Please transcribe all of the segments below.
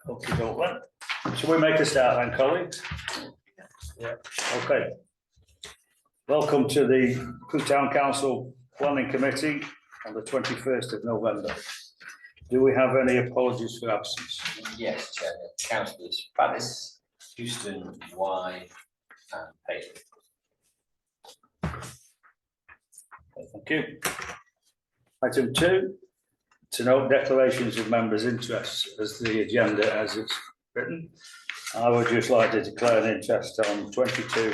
Okay, don't let. Shall we make a start then, colleagues? Yeah. Okay. Welcome to the Crewe Town Council Planning Committee on the 21st of November. Do we have any apologies for absence? Yes, Chair. Councillors Badis, Houston, Y and Paisley. Thank you. Item 2, to note declarations of members' interests as the agenda as it's written. I would just like to declare an interest on 22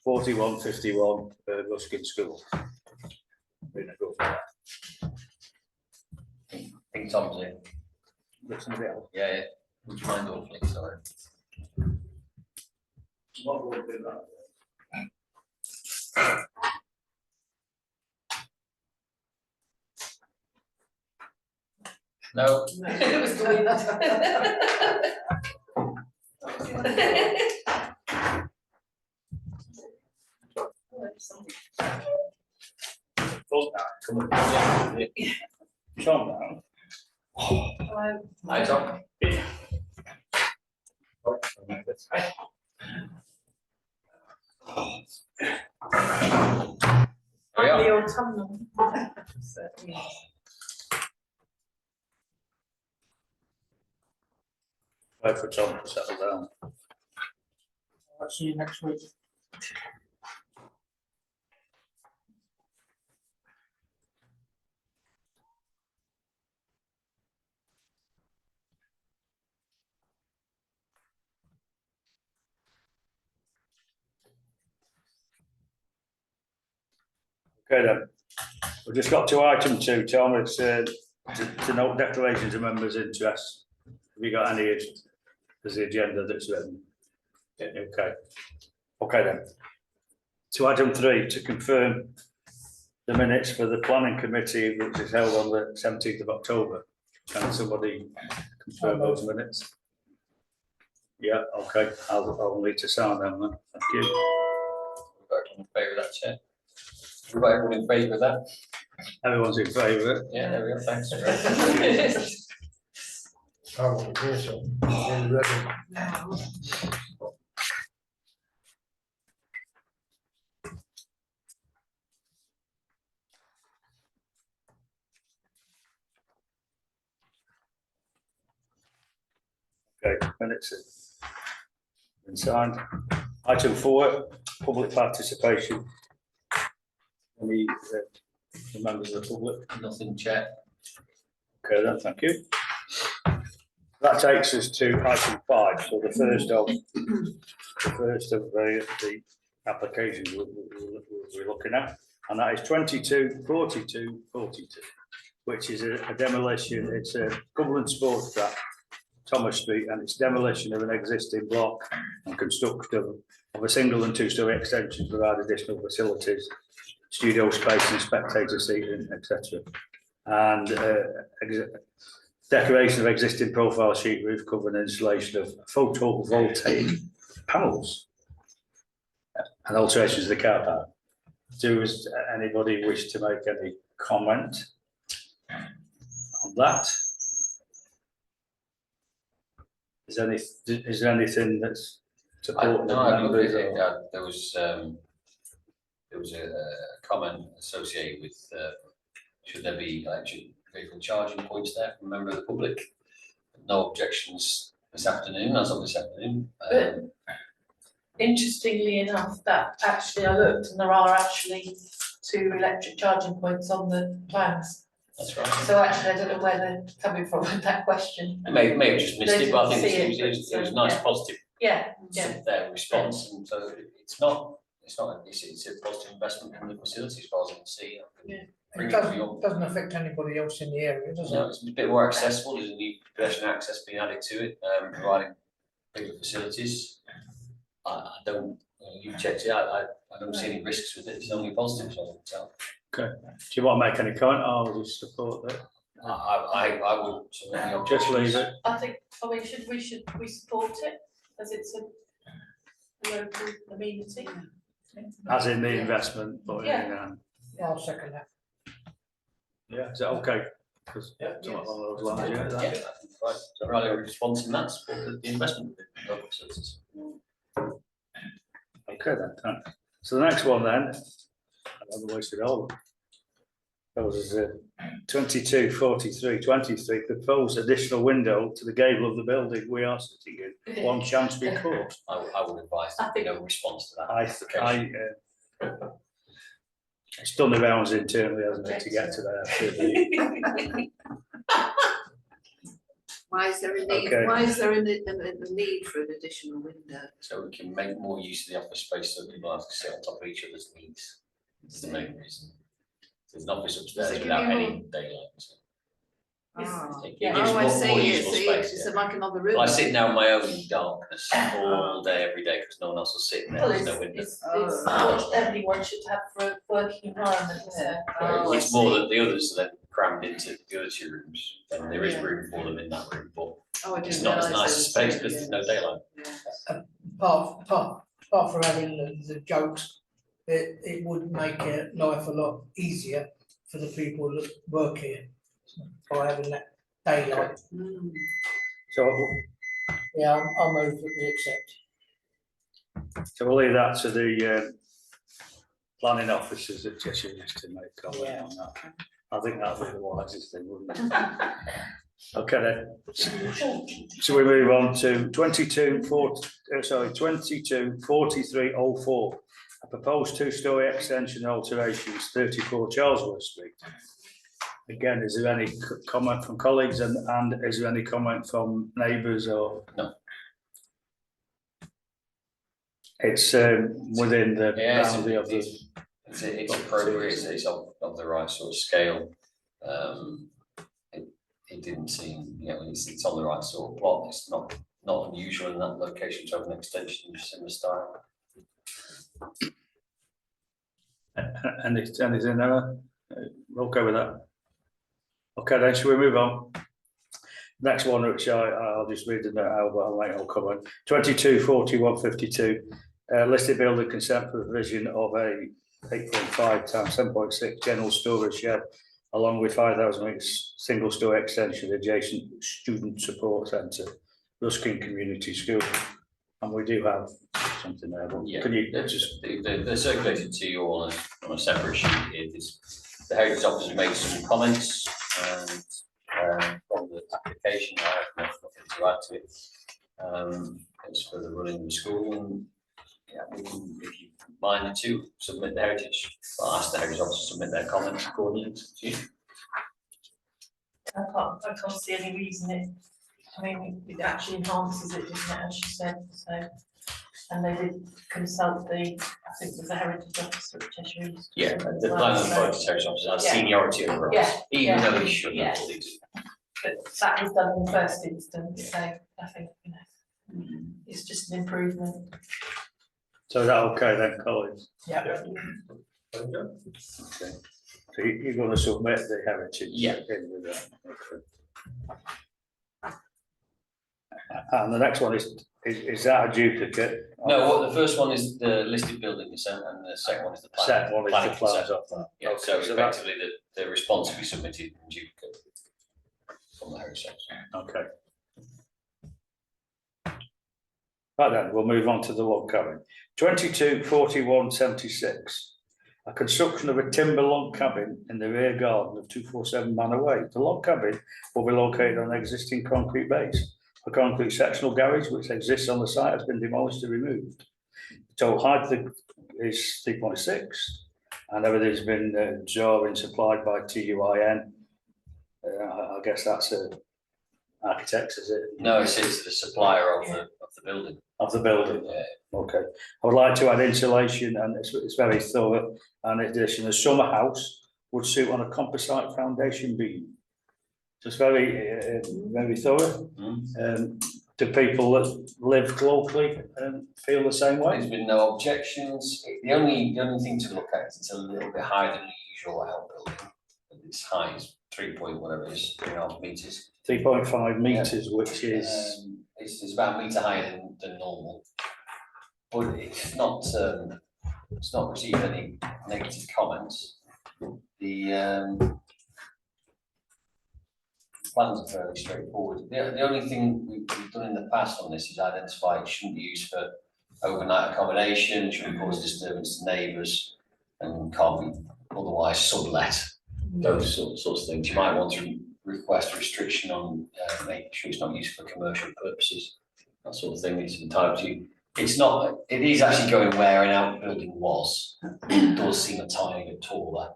41 51 Ruskin School. I think Tom's in. Look somebody else. Yeah. Would you mind awfully? Sorry. What will do that? No. It was the Come on. Tom now. Hi, Tom. Carry on. The autumnal. Wait for Tom to settle down. I'll see you next week. Okay then. We've just got to item 2, Tom. It's to note declarations of members' interests. Have you got any as the agenda that's written? Yeah, okay. Okay then. To item 3, to confirm the minutes for the planning committee, which is held on the 17th of October. Can somebody confirm those minutes? Yeah, okay. I'll need to sign them then. Thank you. Everyone in favour of that, Chair? Everyone in favour of that? Everyone's in favour. Yeah, there we go. Thanks. I wasn't here, so. Okay, minutes been signed. Item 4, public participation. Any the members of the public? Nothing, Chair. Okay then, thank you. That takes us to item 5, so the first of the applications we'll be looking at, and that is 22 42 42, which is a demolition. It's a Cumberland Sports Track, Thomas Street, and it's demolition of an existing block and construction of a single and 2-story extension to provide additional facilities, studio space and spectator seating, etc. And decoration of existing profile sheet roof cover and installation of photovoltaic panels and alterations of the car park. Does anybody wish to make any comment on that? Is there anything that's supporting the members? There was a comment associated with should there be electric vehicle charging points there from a member of the public? No objections this afternoon, as of this afternoon. Interestingly enough, that actually I looked and there are actually 2 electric charging points on the plans. That's right. So actually, I don't know where they're coming from with that question. I may have just missed it, but I think it was a nice yeah. positive Yeah. their response, and so it's not it's a positive investment in the facility as far as I can see. It doesn't affect anybody else in the area, does it? No, it's a bit more accessible. There's a new pedestrian access being added to it, providing bigger facilities. I don't. You've checked it out. I don't see any risks with it. It's only positives. So. Okay. Do you want to make any comment? I'll just support that. I would Just leave it. I think. I mean, should we support it as it's a local amenity? As in the investment, but Yeah. I'll second that. Yeah, is that okay? 'Cause Yeah. something along those lines, yeah, Yeah, that- I think right. So Riley response and that's the investment in local facilities. Okay then, thanks. So the next one then, I haven't wasted all of them. That was 224323, proposed additional window to the gable of the building we are sitting in, One Chancery Court. I would advise I that think- no response to that. It's done the rounds internally, hasn't it, to get to there. Why is there a need, Okay. why is there a need for an additional window? So we can make more use of the office space so people have to sit on top of each other's needs. That's the main reason. There's an office upstairs give without you any daylight. So Oh, it Yeah. gives I more see, useful space. it's Yeah. like another room. Well, I sit now in my own darkness all day, every day, because no one else will sit in there, Well, there's it's, no window. it's what everyone should have for a working environment, so. Oh, I It's more see. that the others are then crammed into the other two rooms, and there is Yeah. room for them in that room, but Oh, I it's didn't not as realise nice a there was space two, because there's yeah. no daylight. Yeah. Apart from having the jokes, it would make life a lot easier for the people that work here. By having that daylight. Mm. So, Yeah, I'll move that we accept. so we'll leave that to the planning officers at Cheshire East to make comment on that. I think that'll be the wisest thing, wouldn't it? Okay then, so we move on to 224304, a proposed two-storey extension alterations, 34 Charlesworth Street. Again, is there any comment from colleagues and is there any comment from neighbours or? No. It's within the Yeah, boundary of the. it's appropriate, it's of the right sort of scale. It didn't seem, it's on the right sort of plot, it's not unusual in that location to have an extension in similar style. Anything there? Okay with that? Okay, then shall we move on? Next one, which I'll just read the note out, but I'll make no comment. 224152, listed building consent for the provision of a 8.5 times 7.6 general storage shed, along with 5,000 metres single story extension adjacent student support centre, Ruskin Community School. And we do have something there, but Yeah, can you they're just, they're circulated to you all on a separate sheet here. The Heritage Office made some comments and from the application, I have nothing to add to it. It's for the running of the school and we can, if you mind to submit the Heritage, I'll ask the Heritage Office to submit their comments accordingly to you. I can't see any reason it actually enhances it, doesn't it, as you said, so. And they did consult I think it was the Heritage Officer at Cheshire East. Yeah, the planning authority Heritage Office has Yeah. seniority over us, Yeah, even yeah, though he shouldn't yeah. have they do. But that was done in the first instance, so I think, it's just an improvement. so is that okay then, colleagues? Yeah. Okay. So you're going to submit the heritage? Yeah. In with that, okay. And the next one is that a duplicate? No, what the first one is the listed building consent and the second one is the planning. Second one is planning the plans consent. of that. Yeah, Okay, so so that- effectively the response will be submitted in duplicate from the Heritage Office. Okay. Right then, we'll move on to the log cabin. 224176. A construction of a timber log cabin in the rear garden of 247 Manor Way. The log cabin will be located on an existing concrete base. A concrete sectional garage which exists on the site has been demolished and removed. The total height is 3.6 and everything's been drawing supplied by TUIN. I guess that's architects, is it? No, it's the supplier of the building. Of the building. Yeah. Okay, I would like to add insulation and it's very thorough, and in addition, a summer house would suit on a composite foundation beam. Just very, very thorough. Do people that live locally feel the same way? There's been no objections. The only thing to look at is it's a little bit higher than the usual outbuilding. Its height is 3.5 meters. 3.5 metres, which is, It's about a metre higher than normal. But it's not received any negative comments. The plans are fairly straightforward. The only thing we've done in the past on this is identify it shouldn't be used for overnight accommodation, shouldn't cause disturbance to neighbours, and can't be otherwise sublet. Those sorts of things. You might want to request restriction on making sure it's not used for commercial purposes. That sort of thing. It's entitled to. It's not. It is actually going where an outbuilding was. It does seem a tiny bit taller,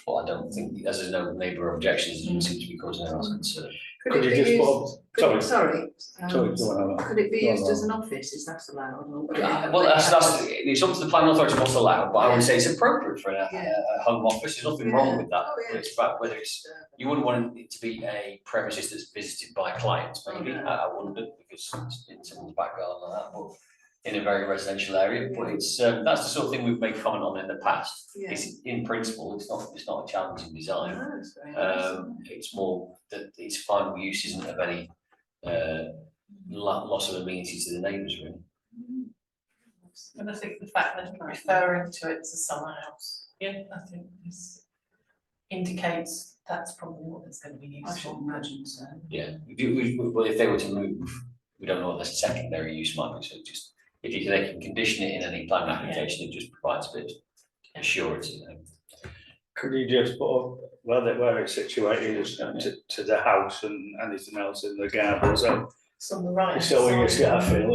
but I don't think, as there's no neighbour objections, it doesn't seem to be causing anyone else concern. Could you just put up, Sorry, sorry, go on, Emma. could it be Go on, used as Emma. an office, is that allowed? Or would it Well, it's up to the planning authority what's allowed, but I would say it's appropriate for a home office. There's nothing wrong with that. Oh, yeah. But it's about whether it's. You wouldn't want it to be a premises that's visited by clients, maybe. Oh, no. I wouldn't, because it's in someone's back garden like that, but in a very residential area. But it's that's the sort of thing we've made comment on in the past. Yeah. It's in principle, it's not a challenging design. Oh, that's very nice. It's more that its final use isn't of any loss of amenity to the neighbours, really. And I think the fact that referring to it as a summer house, I think this indicates that's probably what it's going to be used I should for. imagine so. Yeah, well, if they were to move, we don't know what the secondary use might be, so just, they can condition it in any planning application, it just provides a bit of assurance. Could you just put up where it's situated as to the house and anything else in the garden, so It's on the right. so we just get a side. feel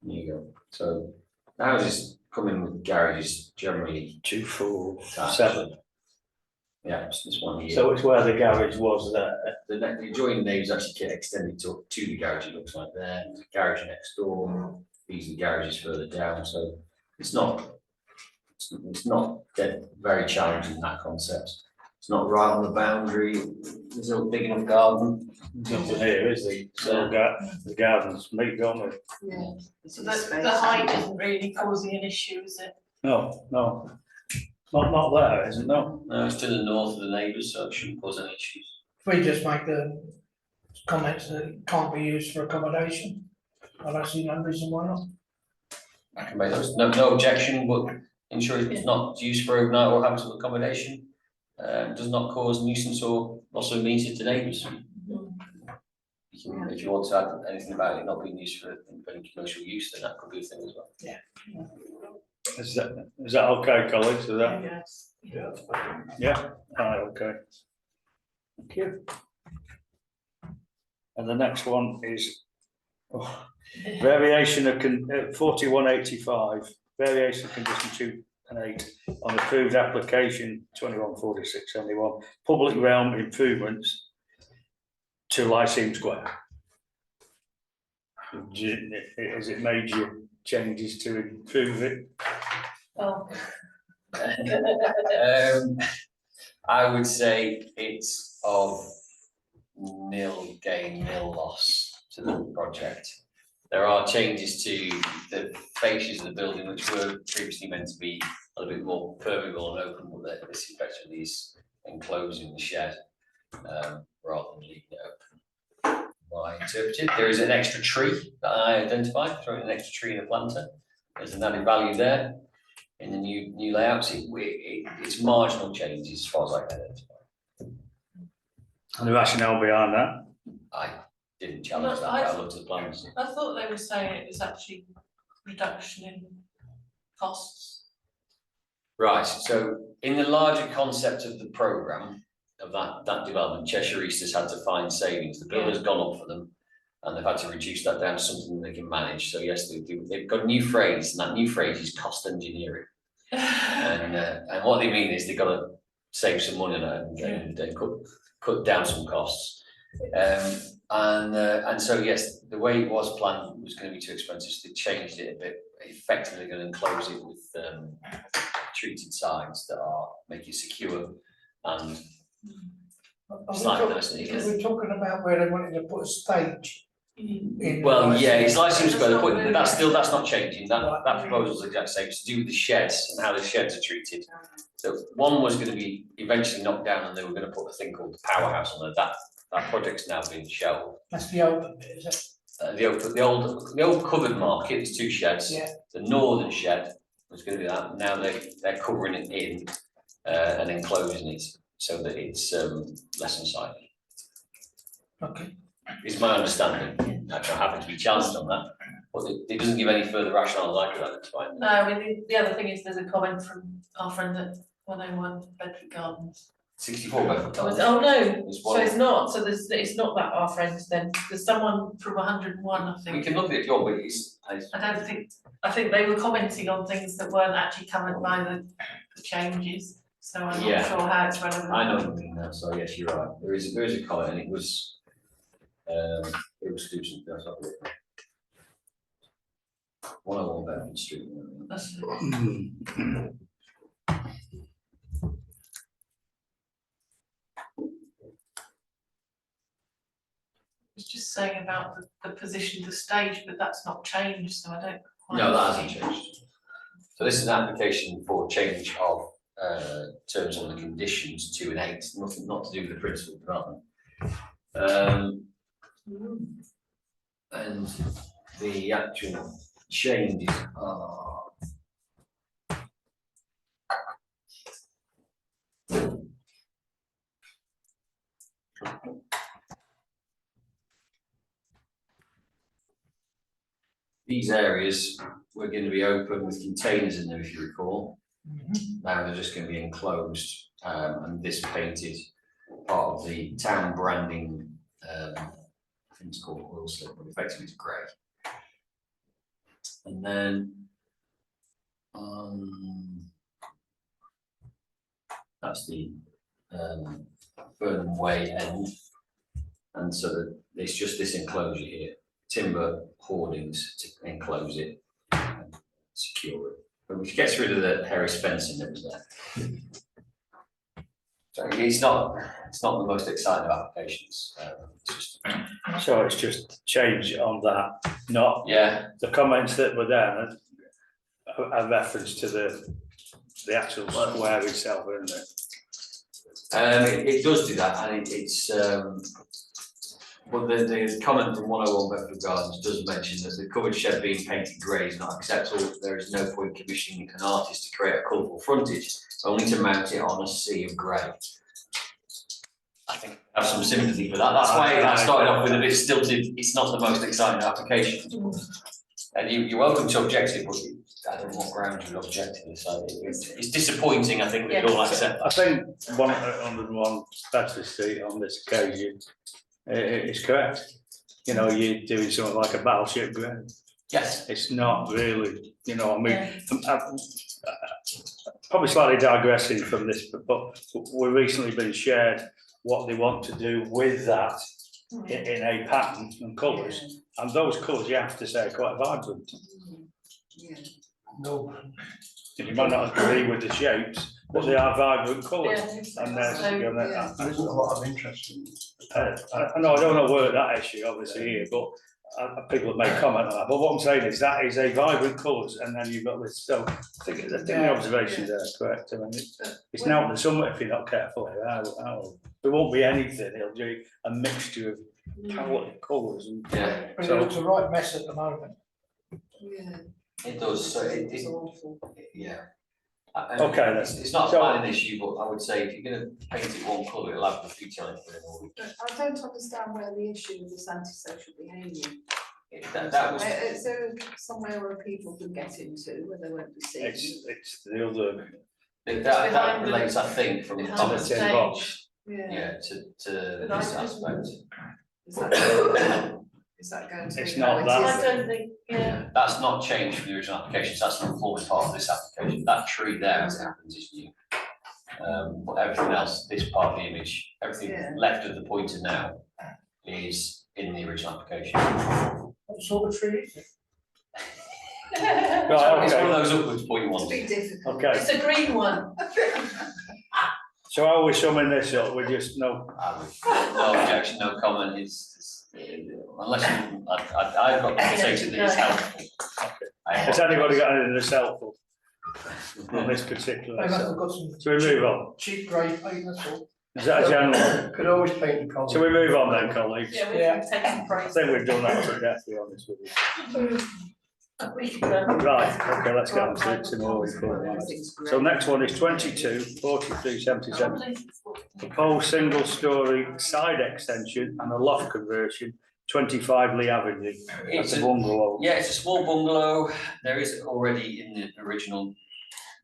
There you go, so houses coming with garages generally 2, 4, attached. 7. Yeah, it's this one here. So it's where the garage was there. The adjoining neighbours actually get extended to the garage, it looks like there, there's a garage next door, these are garages further down, so it's not very challenging, that concept. It's not right on the boundary, there's a big enough garden. Nothing here, is there? So the garden's meat, don't we? Yeah. So the height isn't really causing an issue, is it? No, not there, is it? No. No, it's to the north of the neighbours, so it shouldn't cause any issues. If we just make the comments that it can't be used for accommodation, I don't see no reason why not. I can make those, no objection, but ensure it's not used for overnight or habitable accommodation. Does not cause nuisance or loss of amenity to neighbours. You can, if you want to add anything about it not being used for any commercial use, then that could be a thing as well. Is that okay, colleagues? Is that? Yes. Yeah, right, okay. Thank you. And the next one is variation of 4185, variation of condition 2 and 8 on approved application 214671, public realm improvements to Lyceum Square. Has it major changes to improve it? Oh, I would say it's of nil gain, nil loss to the project. There are changes to the fascias of the building, which were previously meant to be a little bit more permeable and open, but this effectively is enclosing the shed rather than leaving it open. Well, I interpreted. There is an extra tree that I identified, throwing an extra tree in a planter. There's an added value there in the new layouts. It's marginal changes as far as I can identify. And the rationale behind that? I didn't challenge that. I looked at the plans. I thought they were saying it was actually reduction in costs. Right. So in the larger concept of the programme of that development, Cheshire East has had to find savings. The bill has gone up for them, and they've had to reduce that down to something they can manage. So yes, they've got a new phrase, and that new phrase is cost engineering. And what they mean is they've got to save some money on it and cut down some costs. And so yes, the way it was planned was going to be too expensive, so they changed it a bit. Effectively going to enclose it with treated sides that are make it secure and slightly nicer. We're talking about where they wanted to put a stage in. Well, yeah, it's Lyceum Square, but that's not changing. That proposal is the exact same. It's to do with the sheds and how the sheds are treated. So one was going to be eventually knocked down, and they were going to put a thing called the powerhouse on there. That project's now been shelved. That's the open bit, is it? the old covered market, there's two sheds. Yeah. The northern shed was gonna be that, now they're covering it in, and enclosing it so that it's, less unsightly, Okay. is my understanding. I happen to be challenged on that, but it doesn't give any further rationale like that, it's fine. No, I mean, the other thing is there's a comment from our friend at 101 Bedford Gardens. 64 Bedford Gardens. Oh, no, There's so one. it's not, so it's not that our friends then, there's someone from 101, I We think. can look at it if you want, but it's, I think they were commenting on things that weren't actually covered by the changes, so I'm Yeah. not sure how it's relevant. I know what you mean now, so yes, you're right, there is a comment, and it was Susan, that's not it. 101 Bedford Street. That's- It's just saying about the position of the stage, but that's not changed, so I don't quite. No, that hasn't changed. So this is an application for change of terms and the conditions 2 and 8, nothing, not to do with the principal development. And the actual changes are. These areas were going to be open with containers in them, if you recall. Now they're just going to be enclosed, and this painted part of the town branding, I think it's called oil slip, but effectively it's grey. And then, that's the Burnham Way end, and so that it's just this enclosure here, timber hoardings to enclose it and secure it, but which gets rid of the Harris fencing that was there. So it's not the most exciting of applications. It's just, So it's just change on that, not yeah, the comments that were there, a reference to the actual square itself, isn't it? it does do that, and it's but the comment from 101 Bedford Gardens does mention that the covered shed being painted grey is not acceptable. There is no point commissioning an artist to create a colourful frontage, only to mount it on a sea of grey. I think I have some sympathy for that. That's why I started off with a bit stilted. It's not the most exciting application, and you're welcome to object to it, but I don't know what grounds you would object to this. So it's disappointing. I think we all accept I think 101 Bedford Street on this occasion is correct. You know, you're doing something like a battleship ground. Yes. It's not really, you know, I mean, probably slightly digressing from this, but we've recently been shared what they want to do with that in a pattern and colours, and those colours, you have to say, are quite vibrant. Yeah. No. You might not agree with the shapes, but they are vibrant colours. Yeah, And there's, so, you know, yeah. There isn't a lot of interest in. I know, I don't know where that issue obviously here, but people have made comment on that, but what I'm saying is that is a vibrant colours, and then you've got this, so I think the observations there are correct. I mean, it's now the summer if you're not careful. There won't be anything, it'll be a mixture of palette of colours and. Yeah, But it looks a right mess at the moment. Yeah. it does. So It's awful. yeah. Okay, then. It's not a So- planning issue, but I would say if you're going to paint it one colour, it'll have the futility for it all. I don't understand where the issue with this antisocial behaviour. That was. Is there somewhere where people could get into where they won't be seen? It's the other, That behind the- relates, I think, from behind Thomas the tin stage. box. yeah, to But I this just- aspect. Is that going to It's be not how it that. is? I don't think, yeah, That's not changed from the original application, so that's not forming part of this application. That tree there, as it happens, is new. But everything else, this part of the image, everything Yeah. left of the pointer now is in the original application. What sort of tree is it? right, It's one okay, of those upwards point It's ones. a bit difficult. okay, it's a green one. so how are we summing this up, we just know, No objection, no comment, unless you, I've got to say that it's helpful. has anybody got anything that's helpful on this particular, They must have so got some we move on? cheap grey paint, that's all. Is that a general? Could always paint the Shall column. we move on then, colleagues? Yeah, Yeah. we've taken I praise. think we've done that to death, to be honest with you. We could, Right, okay, let's get on to some more important ones. So next one is 22, 43, 77. Proposed single-storey side extension and a loft conversion, 25 Lee Avenue. That's It's a a, bungalow. yeah, it's a small bungalow. There is already in the original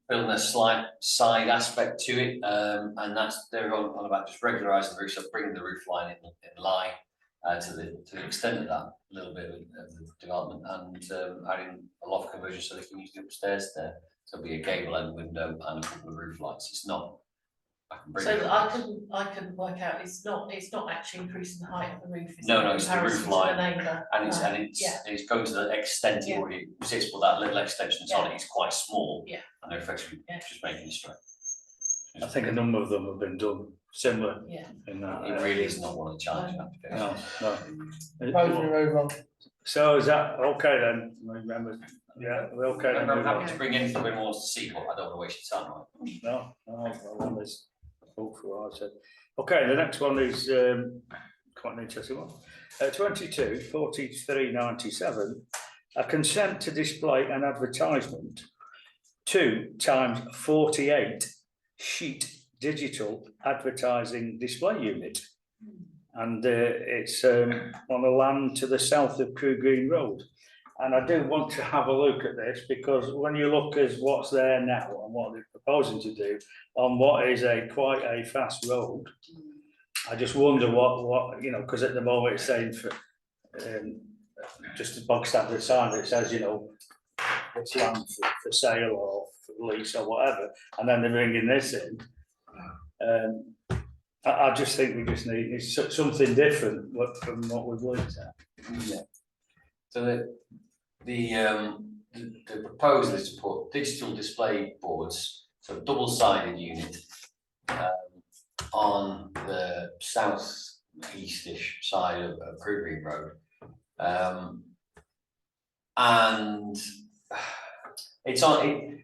building a slight side aspect to it, and that's, they're on about just regularising the roof, so bringing the roof line in line to the extent of that little bit of the development, and adding a loft conversion so they can use the upstairs there. So it'll be a gable end window and a couple of roof lights. It's not. I can bring so it that up. I can work out, it's not actually increasing the height of the roof. No, no, it's the roof line. Neighbour. And it's, Yeah. it's going to the extent it Yeah. already sits, but that little extension that's on it is quite small. Yeah. And they're effectively Yeah. just making it straight. I think a number of them have been done similar Yeah. in that. It really is not one of the challenging applications. No. Suppose we move on. So is that okay then? Remember, yeah, we're okay then. I'm move on. happy to bring anything anyone wants to see, but I don't want to waste your time. Right? No, well, there's hope for what I said. Okay, the next one is quite an interesting one. 22, 43, 97. A consent to display an advertisement 2 times 48 sheet digital advertising display unit. And it's on a land to the south of Crew Green Road. And I do want to have a look at this, because when you look at what's there now and what they're proposing to do on what is quite a fast road, I just wonder what you know, because at the moment it's saying for just a bog standard sign that says, you know, it's land for sale or for lease or whatever, and then they're bringing this in. I just think we just need something different from what we've looked at. Yeah. So the proposal is to put digital display boards, so double-sided unit, on the south-eastish side of Crew Green Road. And it's on,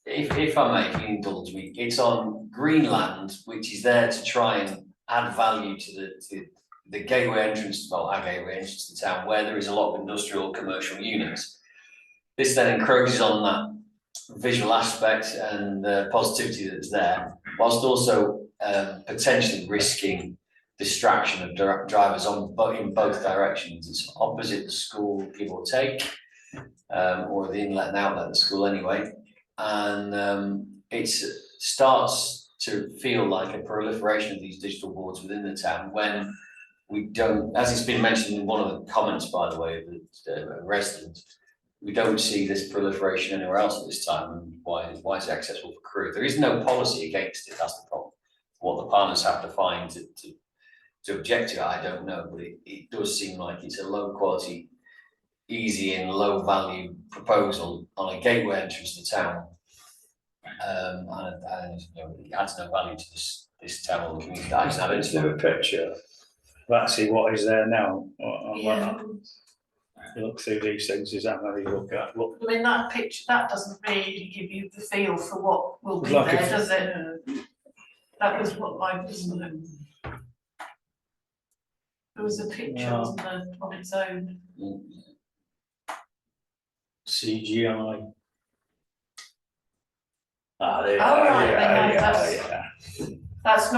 if I may, if you indulge me, it's on Greenland, which is there to try and add value to the gateway entrance, well, our gateway entrance to the town, where there is a lot of industrial commercial units. This then encroaches on that visual aspect and the positivity that's there, whilst also potentially risking distraction of drivers in both directions. It's opposite the school, give or take, or the inlet and outlet of the school anyway. And it starts to feel like a proliferation of these digital boards within the town when we don't, as it's been mentioned in one of the comments, by the way, the resident, we don't see this proliferation anywhere else at this time. And why is it accessible for Crewe? There is no policy against it, that's the problem. What the partners have to find to object to it, I don't know, but it does seem like it's a low quality, easy and low value proposal on a gateway entrance to town. And you know, it adds no value to this town or the community that I have Let's do a picture of actually what is there now. Yeah. You look through these things, is that how you look at? Look, I mean, that picture, that doesn't really give you the feel for what will be Like there, if- does it? That was what I was. There was a picture, No. wasn't there, on its own? CGI. Ah, there. Oh, right, yeah, yeah, yeah, that's- yeah. That's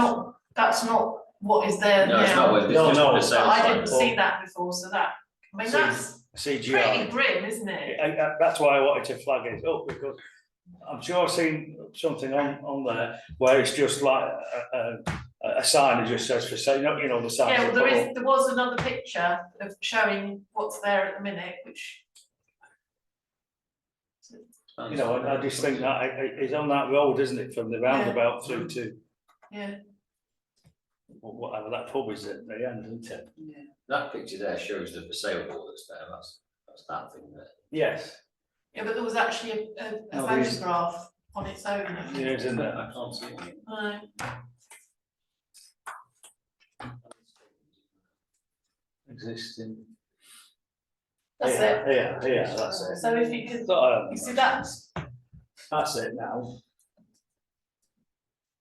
not what is there No, it's now. not. It's No, just no, the sales But I sign. didn't see that before, so that, I mean, that's pretty CGI. grim, isn't it? That's why I wanted to flag it up, because I'm sure I've seen something on there where it's just like a sign that just says for sale, you know, the sign. Yeah, well, there was another picture of showing what's there at the minute, which. You know, I just think that it's on that road, isn't it, from the roundabout through to Yeah, whatever that pub is at the end, isn't it? That picture there shows the for sale board that's there. That's that thing there. Yes. yeah, but there was actually a No, there's- photograph on its own. I think. Yeah, isn't there? I can't see it. No. Existing. That's Yeah, it. yeah, that's it. So if you could, So, you see that, that's it now.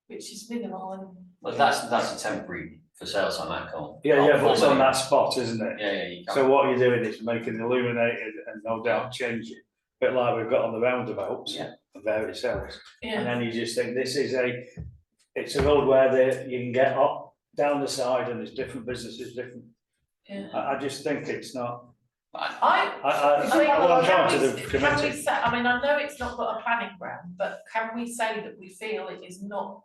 which is minimal and. But that's a temporary for sale sign, that can't. Yeah, but it's on that spot, isn't it? Yeah, you can't. So what you're doing is making it illuminated and no doubt change it, bit like we've got on the roundabouts. Yeah. And various else, and Yeah, then you just think this is it's a road where you can get up, down the side and there's different businesses, different, yeah. I just think it's not, I well, I'm trying to the Can we committee. say, I mean, I know it's not got a planning ground, but can we say that we feel it is not,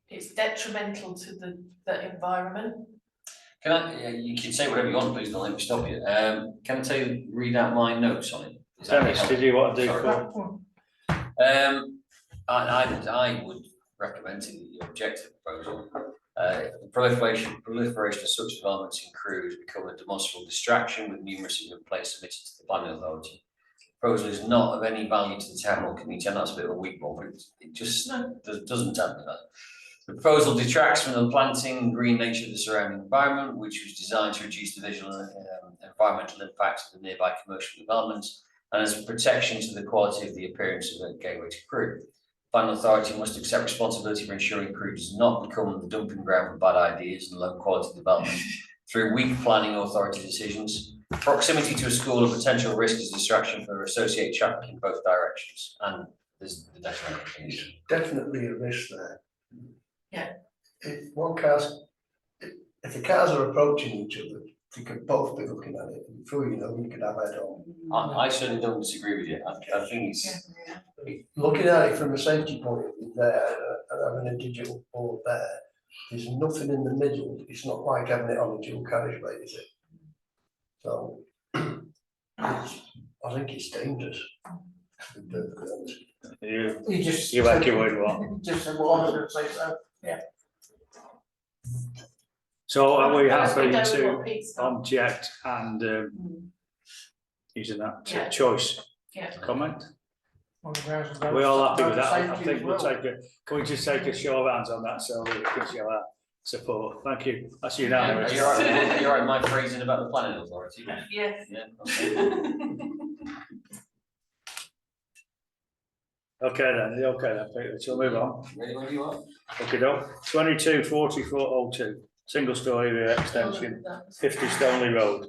it's detrimental to the environment? Can I, yeah, you can say whatever you want, please don't let me stop you. Can I tell you, read out my notes on it? Is that Dennis, helpful? did you want to do? Sorry. I would recommend to the objective proposal, the proliferation of such developments in Crewe has become a demonstrable distraction with numerous complaints submitted to the planning authority. Proposal is not of any value to the town or community, and that's a bit of a weak one, but it just doesn't tell me that. The proposal detracts from the planting and green nature of the surrounding environment, which was designed to reduce the visual and environmental impacts of the nearby commercial developments, and as a protection to the quality of the appearance of the gateway to Crewe. Planning authority must accept responsibility for ensuring Crewe does not become the dumping ground for bad ideas and low quality development through weak planning authority decisions. Proximity to a school of potential risk is a distraction for associated traffic in both directions, and there's the detrimental things. Definitely a risk there. Yeah. If the cars are approaching each other, they could both be looking at it, and before you know, you could have head on. I certainly don't disagree with you. I think it's, Looking at it from a safety point of view there, and having a digital board there, there's nothing in the middle, it's not like having it on a dual carriageway, is it? So, I think it's dangerous. To be perfectly honest. You just. back your word, what? Just said what I was gonna say, so. So are we As happy know to what Pete's got. object and using that Yeah. choice Yeah. comment? On the grounds of. We all happy with that? I safety think as we'll well. can we just take a show of hands on that so that we can show our support? Thank you, that's unanimous. you're right with my phrasing about the planning authority. Yes. Yeah, okay. Okay then, Peter, shall we move on? Ready when you are? Okay, doke. 224402, single story rear extension, 50 Stonley Road.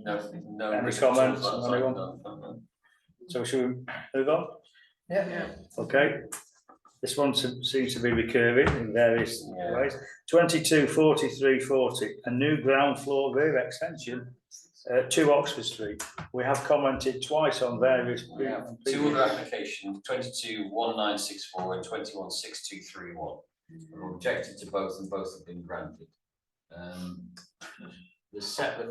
No. Any risk at all, comments that's from anyone? no. So should we move on? Yeah. Okay. This one seems to be recurring in various Yeah. ways. 224340, a new ground floor rear extension, 2 Oxford Street. We have commented twice on various. We have two other applications, 221964 and 216231. We've objected to both and both have been granted. The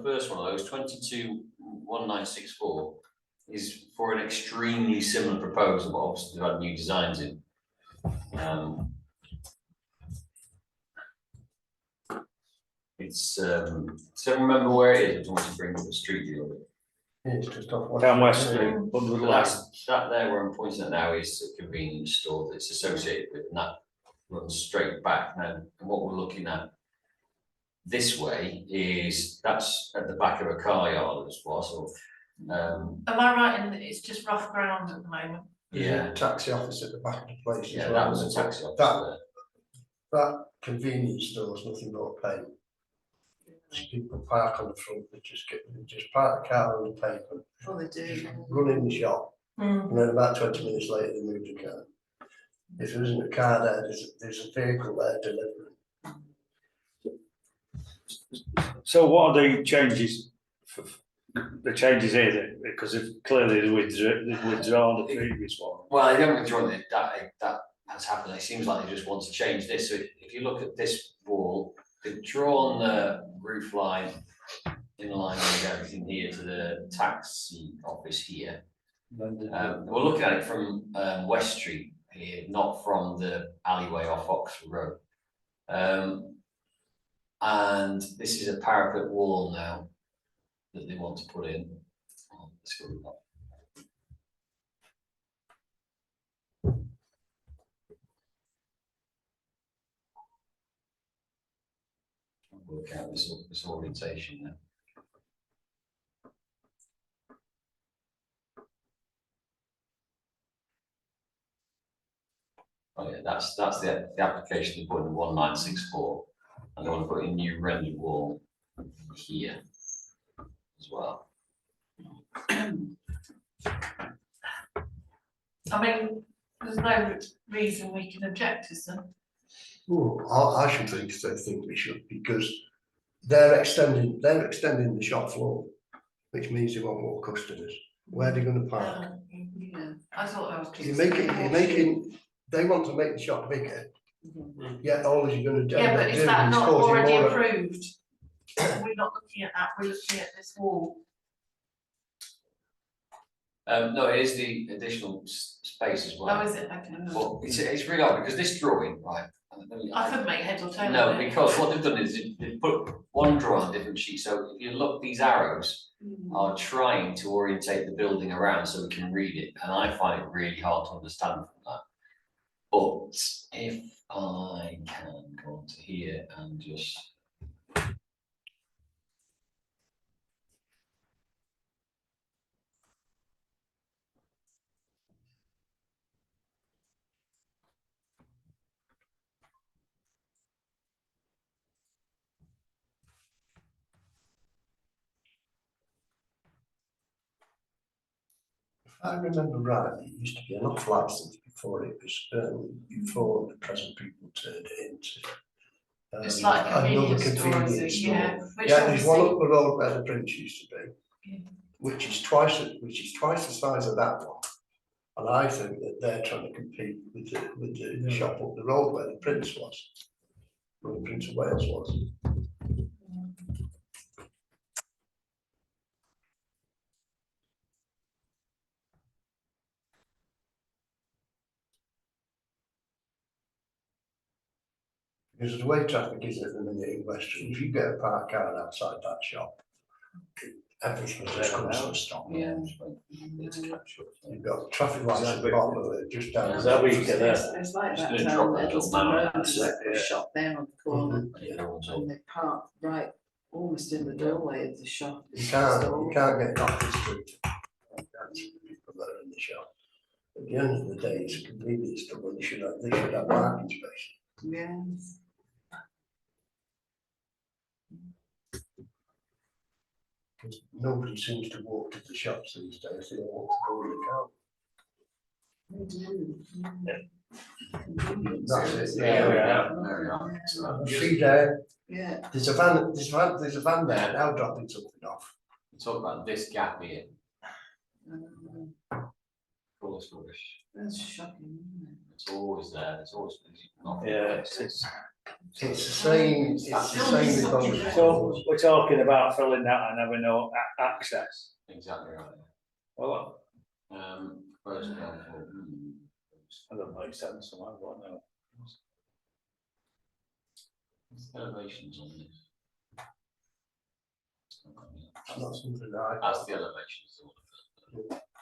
first one of those, 221964, is for an extremely similar proposal, but obviously they've had new designs in. It's so remember where it is, I want to bring up the street view. It's just off. Down West Street, Underwood Lane. That there where I'm pointing at now is a convenience store that's associated with, and that runs straight back now. And what we're looking at this way is, that's at the back of a car yard as well, so Am I right in that it's just rough ground at the moment? There's yeah, a taxi office at the back of the place. as yeah, well. that was a taxi office That convenience store is nothing but paint. People park on the front, they just park the car on the pavement, Oh, they do. run in the shop, Mm. and then about 20 minutes later they move the car. If there isn't a car there, there's a vehicle there delivering. So what are the changes? The changes here, then? Because clearly they've withdrawn the previous one. Well, I don't withdraw that, that has happened, it seems like they just want to change this, so if you look at this wall, they've drawn the roof line in line with everything here to the taxi office here. We're looking at it from West Street here, not from the alleyway off Oxford Road. And this is a parapet wall now that they want to put in. Oh, let's go with that. Work out this orientation now. Oh yeah, that's the application they put in 1964, and they want to put in a new rendered wall here as well. I mean, there's no reason we can object, is there? I should think we should, because they're extending the shop floor, which means they want more customers. Where are they gonna park? Yeah. I thought that was. You're making, they want to make the shop bigger, yet all you're gonna do. Yeah, but is do that not causing already more- approved? We're not looking at that, we're looking at this wall. No, it is the additional space as well. Oh, is it? Okay. Well, it's really odd because this drawing, right? I couldn't make head or tail No, of it. because what they've done is they've put one drawing on a different sheet, so if you look, these arrows are trying to orientate the building around so we can read it, and I find it really hard to understand from that. But if I can go on to here and just. If I remember rightly, it used to be an off license before it was, before the present people turned it into. It's like a another convenience store, is it? store. Yeah. Which Yeah, there's one obviously- up the road where the Prince used to be. Yeah. Which is twice the size of that one. And I think that they're trying to compete with the shop up the road where the Prince was. Where the Prince of Wales was. Because the way traffic is at the minute in Western, if you get a parked car outside that shop, everything just comes to a stop. Yeah. It's catch up. You've got traffic lights at the bottom of it, just down. Is that where you get that? It's like Just that gonna down drop that Eddleston little man Road, on there's that, a yeah. shop there on the corner, Yeah, no one's and up. they park right almost in the doorway of the shop. You can't get off the street. That's people that are in the shop. At the end of the day, it's a convenience store, they should have parking space. Yes. Because nobody seems to walk to the shops these days, they all walk to go in the car. That's it, Yeah, yeah. there we are. So, See there, Yeah, there's a van there now dropping something off. we talk about this gap here, full of rubbish. that's shocking, isn't It's always there, it's always. not- Yeah, it's. It's the same, it's the same with those. So we're talking about filling that and having no access. Exactly right. Well, First of all, I don't make sense, so I don't know. elevations on this. It's not something that That's the elevations.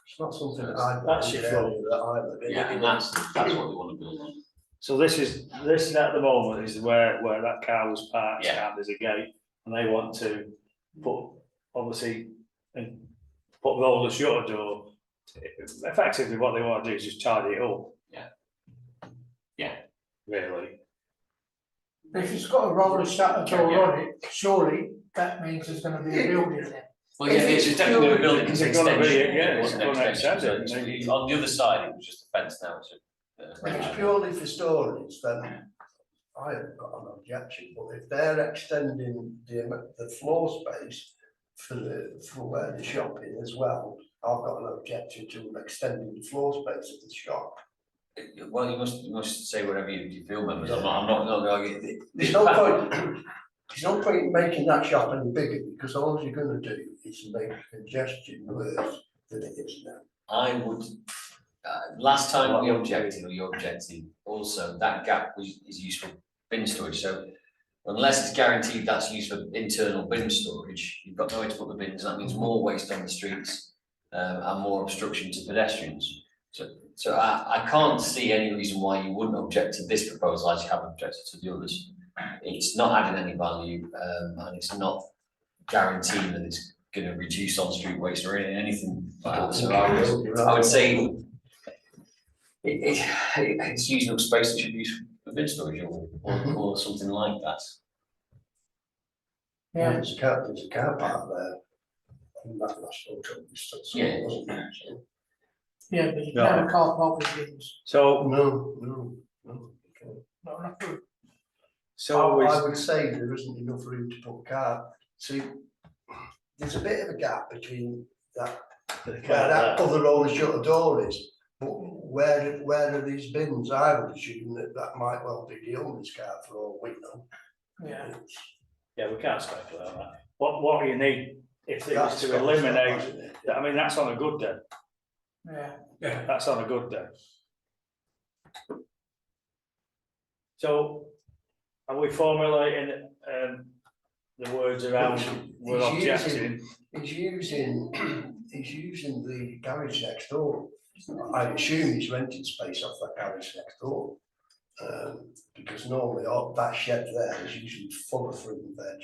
it's not something that I. That's your fault. That I live in. Yeah, and that's what they want to build on. So this at the moment is where that car was parked, Yeah. and there's a gate, and they want to put, obviously, and put roller shutter door. Effectively, what they want to do is just tidy it up. Yeah. Yeah. Really. If it's got a roller shutter door Yeah. on it, surely that means there's gonna be a building there. Well, yeah, it's definitely going to build it as an It's gonna be, extension. yeah, It it's wasn't an gonna extension, extend so it. it's- on the other side, it was just a fence now, so. If it's purely for storage, then I haven't got an objection, but if they're extending the floor space for where the shop is as well, I've got an objection to extending the floor space of the shop. Well, you must say whatever you feel, members, I'm not going to argue. There's no point in making that shop any bigger, because all you're gonna do is make congestion worse than it is now. I would, last time we objected, or you objected, also that gap is used for bin storage, so unless it's guaranteed that's used for internal bin storage, you've got nowhere to put the bins, that means more waste on the streets, and more obstruction to pedestrians. So I can't see any reason why you wouldn't object to this proposal as you have objected to the others. It's not adding any value, and it's not guaranteeing that it's gonna reduce on-street waste or anything like that, so I would say It's using up space that should be used for bin storage or something like that. Yeah, There's a car park there. And that last photo was Yeah. wasn't it? So, yeah, but you No. can have a car park with bins, So, no. Okay. not enough room. so I is, would say there isn't enough room to put a car. See, there's a bit of a gap between that, where that other roller shutter door is. But where are these bins? I would assume that might well be the owner's car for all we know. Yeah. It's- yeah, we can't speculate on that. What you need, if it was that's to got eliminate, stop, hasn't it? I mean, that's on a good day, Yeah, that's on a good day. So, are we formulating, the words around, we're He's objecting? He's using the garage next door. I assume he's renting space off that garage next door. Because normally all that shed there is usually full of fruit and veg.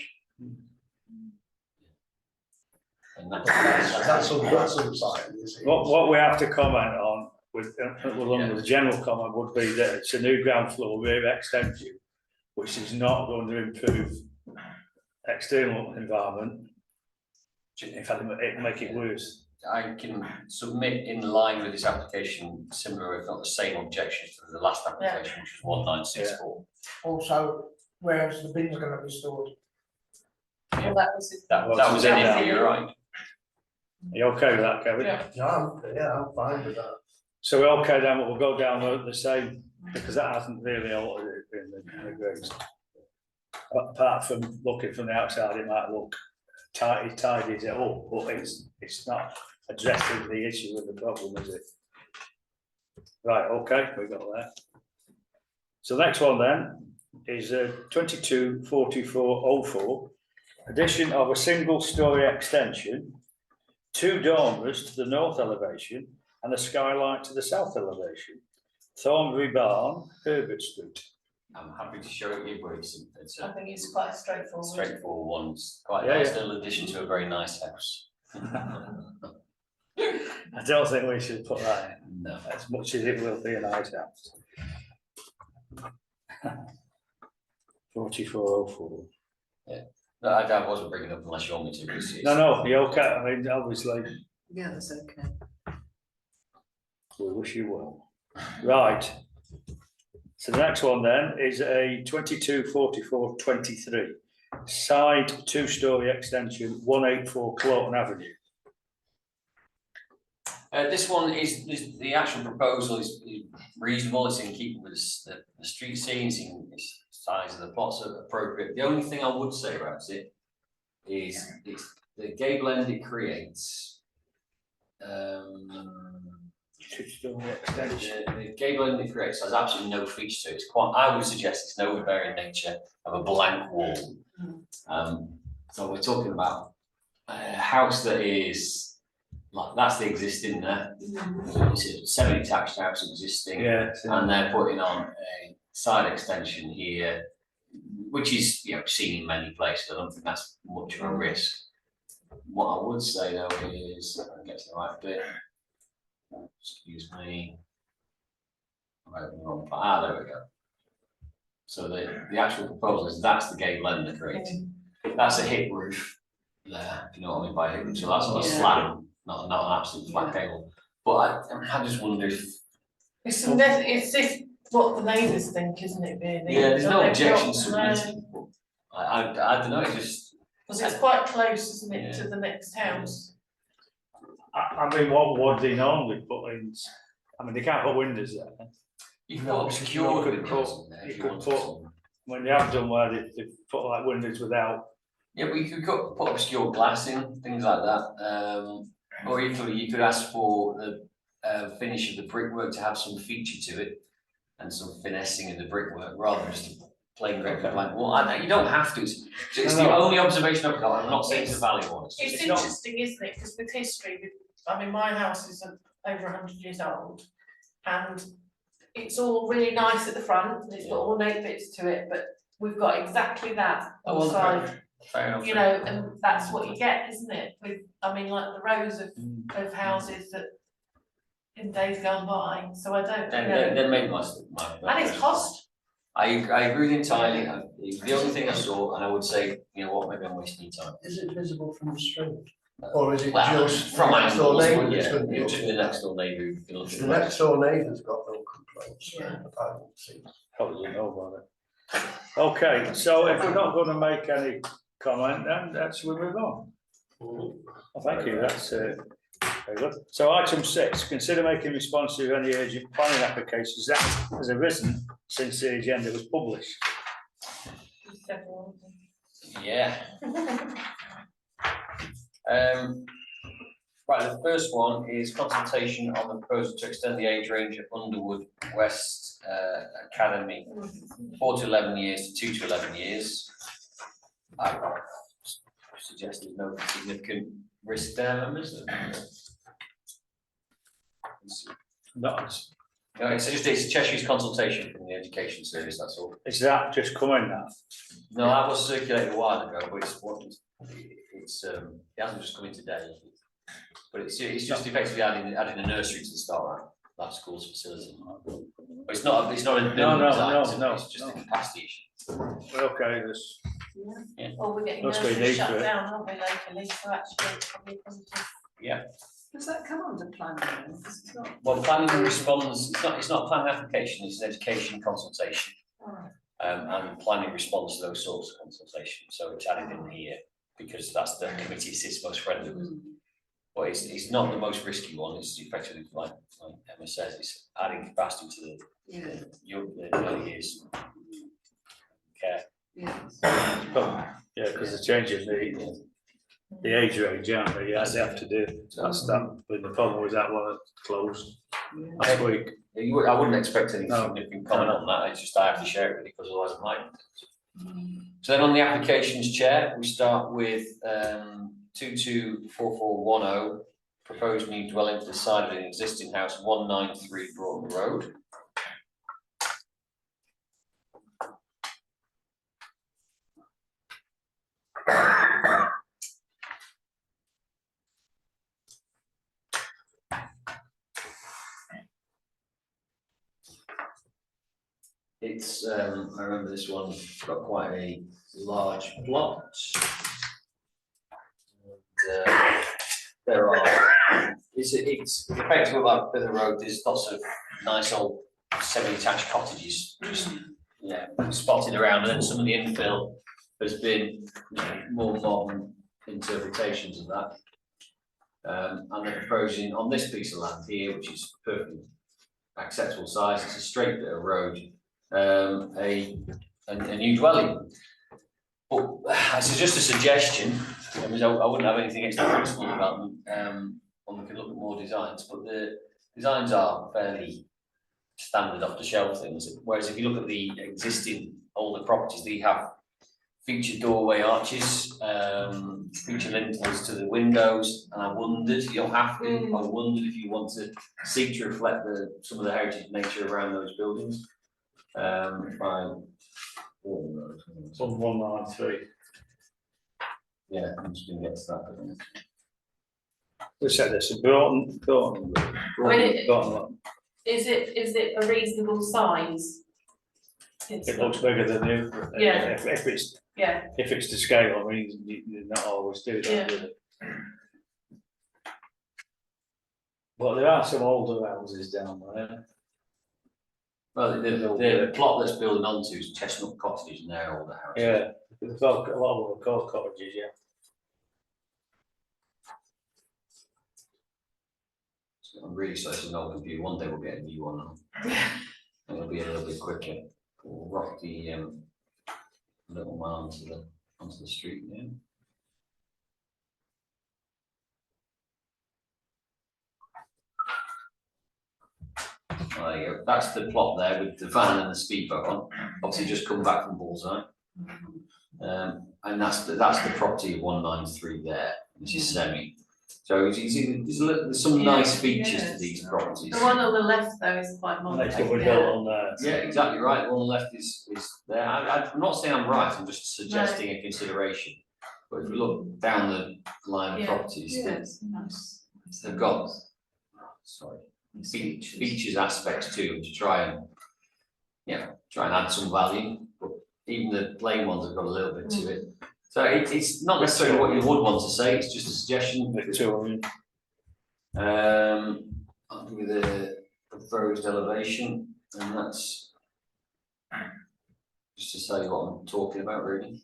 And That's unsightly, isn't it? What we have to comment on with, along with the general comment would be that it's a new ground floor rear extension, which is not going to improve external environment. In fact, it make it worse. I can submit in line with this application, similar if not the same objections to the last application, which was 1964. also, where's the bins gonna be stored? Well, that was it. That was Yeah. anything, you're right. Are you okay with that, Kevin? Yeah. I'm fine with that. So we're okay then, we'll go down the same, because that hasn't really altered it in the grades. Apart from looking from the outside, it might look tidies it up, but it's not addressing the issue with the problem, is it? Right, okay, we got that. So next one then is 224404, addition of a single story extension, 2 dormers to the north elevation and a skylight to the south elevation. Thornbury Barn, Herbert Street. I'm happy to show it you, but it's I a think it's quite straightforward. straightforward one. It's quite a Yeah, nice yeah. little addition to a very nice house. I don't think we should put that in, No. as much as it will be a nice house. 4404. No, I wasn't bringing it up unless you want me to. No, you're okay, I mean, obviously, Yeah, that's okay. we wish you well. Right. So the next one then is a 224423, side 2-story extension, 184 Cloughton Avenue. This one is the actual proposal is reasonable. It's in keeping with the street scenes, in the size of the plots are appropriate. The only thing I would say about it is it's the gable end it creates. 2-story extension. The gable end it creates has absolutely no feature to it. It's quite. I would suggest it's an overbearing nature of a blank wall. So we're talking about a house that is. Like that's the existing there. It's a semi-detached house existing, Yeah. and they're putting on a side extension here, which is seen in many places. I don't think that's much of a risk. What I would say though is, I get to the right bit. Excuse me. I'm opening the wrong part. There we go. So the actual proposal is that's the gable end they're creating. That's a hip roof there. If you know what I mean by hip roof. So that's on a slam. Not an absolute flat cable, but I just wonder if It's if what the neighbours think, isn't it, really? there's no They've objections got- no, submitted. I don't know. It just Because it's quite close, isn't it, Yeah. to the next house? I mean, what would they normally put in? I mean, they can't put windows there. you can No, put obscured could windows put- in there you if you could want put- to. When they have done where they put like windows without. Yeah, but you could put obscured glass in, things like that. Or equally, you could ask for the finish of the brickwork to have some feature to it and some finessing of the brickwork rather than just a plain grey blank wall. You don't have to. It's the No. only observation I've got. I'm not saying it's a valid one. It's It's just not. interesting, isn't it, because with history, I mean, my house is over 100 years old. And it's all really nice at the front, and it's got ornate bits to it, but we've got exactly that on the side. Fair enough. You know, and that's what you get, isn't it? With, I mean, like the rows of houses that, in days gone by, so I don't Then, know. then maybe my. And it's cost, I agree entirely. The only thing I saw, and I would say, you know what, maybe I'm wasting your time. Is it visible from the street? Or is it Well, just from the next door angles, neighbour but that's yeah, going to be? it's just the next door neighbour who can look at The it. next door neighbour's got no complaints, Yeah. I don't see. Probably didn't know about it. Okay, so if we're not gonna make any comment, then that's, we move on. Well, thank you, that's, very good. So item 6, consider making response to any urgent planning applications that has arisen since the agenda was published. several. Yeah. Right, the first one is consultation on the proposal to extend the age range of Underwood West Academy 4 to 11 years to 2 to 11 years. I suggest there's no significant risk there, members. Not, No, it's just, it's Cheshire's consultation from the Education Service, that's all. is that just coming now? No, that was circulated a while ago, but it hasn't just come in today. But it's just effectively adding a nursery to the start of that school's facility. But it's not a building design, no, it's just a no. capacity issue. Well, okay, this, Well, we're getting Must be nurseries need shut for it. down, aren't we, locally, so actually it's probably positive. Does that come under planning then? 'Cause it's not. Well, planning responds, it's not a planning application, it's an education consultation. Alright. And planning responds to those sorts of consultations, so it's added in here, because that's the committee sits most friendly with. But it's not the most risky one, it's effectively like Emma says, it's adding capacity to Yeah, the early years. Care. yes. yeah, because they're changing the age range, aren't they? Yeah, they have to do, that's that, but the problem was that one closed last week. I wouldn't expect any No. significant comment on that, it's just I have to share it with you because otherwise I might. So then on the applications chair, we start with 224410, proposed new dwelling to the side of an existing house, 193 Broughton Road. It's, I remember this one got quite a large plot. And, there are, it's effectively like Bither Road, there's lots of nice old semi-detached cottages, just, yeah, spotted around, and then some of the infill has been more modern interpretations of that. And they're proposing on this piece of land here, which is perfectly acceptable size, it's a straight bit of road, a new dwelling. But this is just a suggestion. I wouldn't have anything against the principal development, and we can look at more designs, but the designs are fairly standard off the shelf things. Whereas if you look at the existing older properties, they have featured doorway arches, feature lintels to the windows, and I wondered, you don't have to, I wondered if you want to seek to reflect some of the heritage nature around those buildings. From 193. Yeah, I'm just gonna get to that. We said this, Broughton. Is it a reasonable size? It looks bigger than you. Yeah. If it's, Yeah, if it's to scale, I mean, you not always do Yeah. that, do it? But there are some older houses down there. Well, the plot that's building onto is Chestnut Cottage and they're older houses. Yeah, there's a lot of them are called cottages, yeah. So I'm really sorry, it's an old view. One day we'll get a new one on. And it'll be a little bit quicker. We'll rock the little man onto the street now. There you go. That's the plot there with the van and the speedboat on. Obviously just come back from Bullseye. And that's the property of 193 there. This is semi. So you see, there's some nice features to these properties. the one on the left though is quite modern. Next one we built on there. Yeah, exactly right. The one on the left is there. I'm not saying I'm right. I'm just suggesting a consideration. But if we look down the line of Yeah. properties, Yes, nice. they've got. Sorry, features aspects to them to try and, try and add some value, but even the plain ones have got a little bit to it. So it's not necessarily what you would want to say, it's just a suggestion. Victorian. I'll give you the proposed elevation, and that's just to say what I'm talking about, really.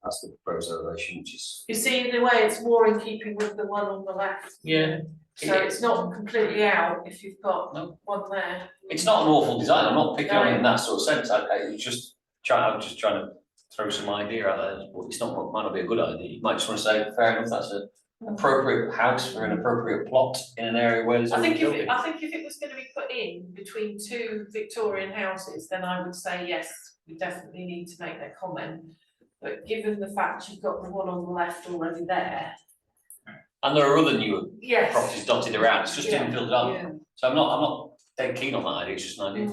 That's the proposed elevation, which is. You see, in a way, it's more in keeping with the one on the left. Yeah. So it's not completely out if you've got No. one there. It's not an awful design, I'm not picking on it in No. that sort of sense, I'm just trying to throw some idea out there, but it's not, might not be a good idea, you might just wanna say, fair enough, that's an appropriate house for an appropriate plot in an area where there's. I think building. if it was gonna be put in between two Victorian houses, then I would say yes, we definitely need to make that comment. But given the fact you've got the one on the left already there, And there are other newer yes. properties dotted around, it's just Yeah. infill development, Yeah. so I'm not dead keen on that idea, it's just an idea.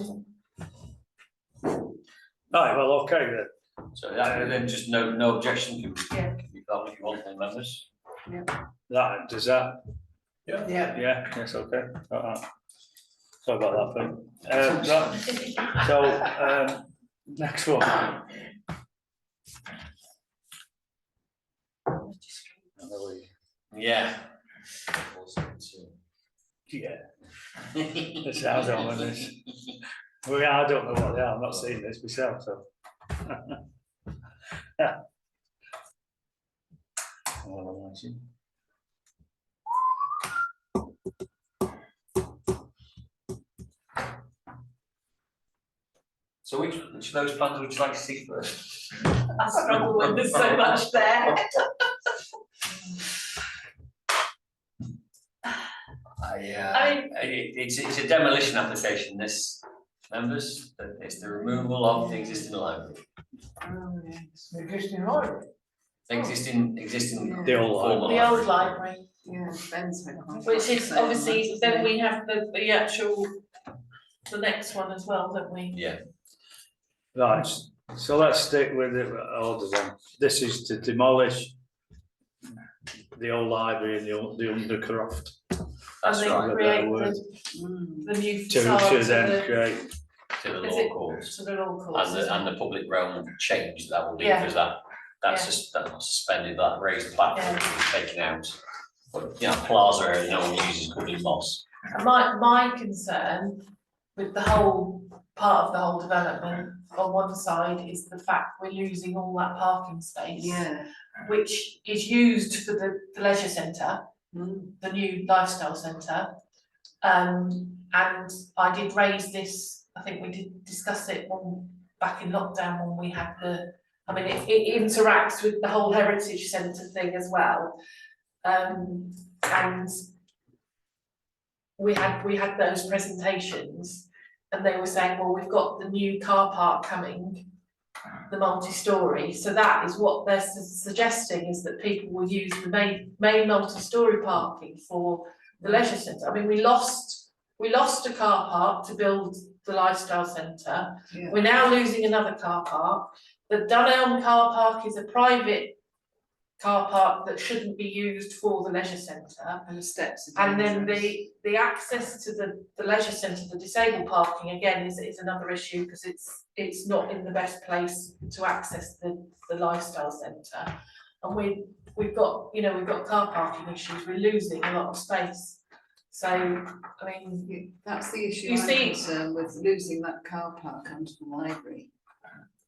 Right, well, okay then. So that, then just no objection, can Yeah. be felt if you want, then members. That, does that, Yeah. yeah, yes, okay, alright. Sorry about that, Pete. Right, so, next one. Yeah. Yeah, this sounds on this. Well, yeah, I don't know what they are, I've not seen this myself, so. Well, imagine. So which of those plans would you like to see first? I struggle when there's so much there. I mean- It's a demolition application, this, members, it's the removal of the existing library, Oh, yes. Existing library. existing The old former The old library, Yeah, Ben's had one. which is obviously, then we have the actual, the next one as well, don't we? Yeah, Right, so let's stick with the order then. This is to demolish the old library and the undercroft. that's And right, then create word. the new To facade to then create, to the is law it- courts. to the law courts. And the public realm change that will be, Yeah. because that's just, that's not suspended, that raised platform is taken out. But, plaza area, no one uses Goodley Moss. And my concern with the whole, part of the whole development on one side is the fact we're losing all that parking space. Yeah. Which is used for the leisure centre, the new lifestyle centre. And I did raise this, I think we did discuss it back in lockdown when we had it interacts with the whole heritage centre thing as well. And we had those presentations and they were saying, well, we've got the new car park coming, the multi-storey, so that is what they're suggesting, is that people will use the main multi-storey parking for the leisure centre. I mean, we lost a car park to build the lifestyle centre. Yeah. We're now losing another car park. The Dunelm car park is a private car park that shouldn't be used for the leisure centre. And the steps. And then the access to the leisure centre, the disabled parking, again, is another issue, because it's not in the best place to access the lifestyle centre. And we've got car parking issues, we're losing a lot of space. So, I mean, That's the issue You I'm see- concerned with, losing that car park under the library,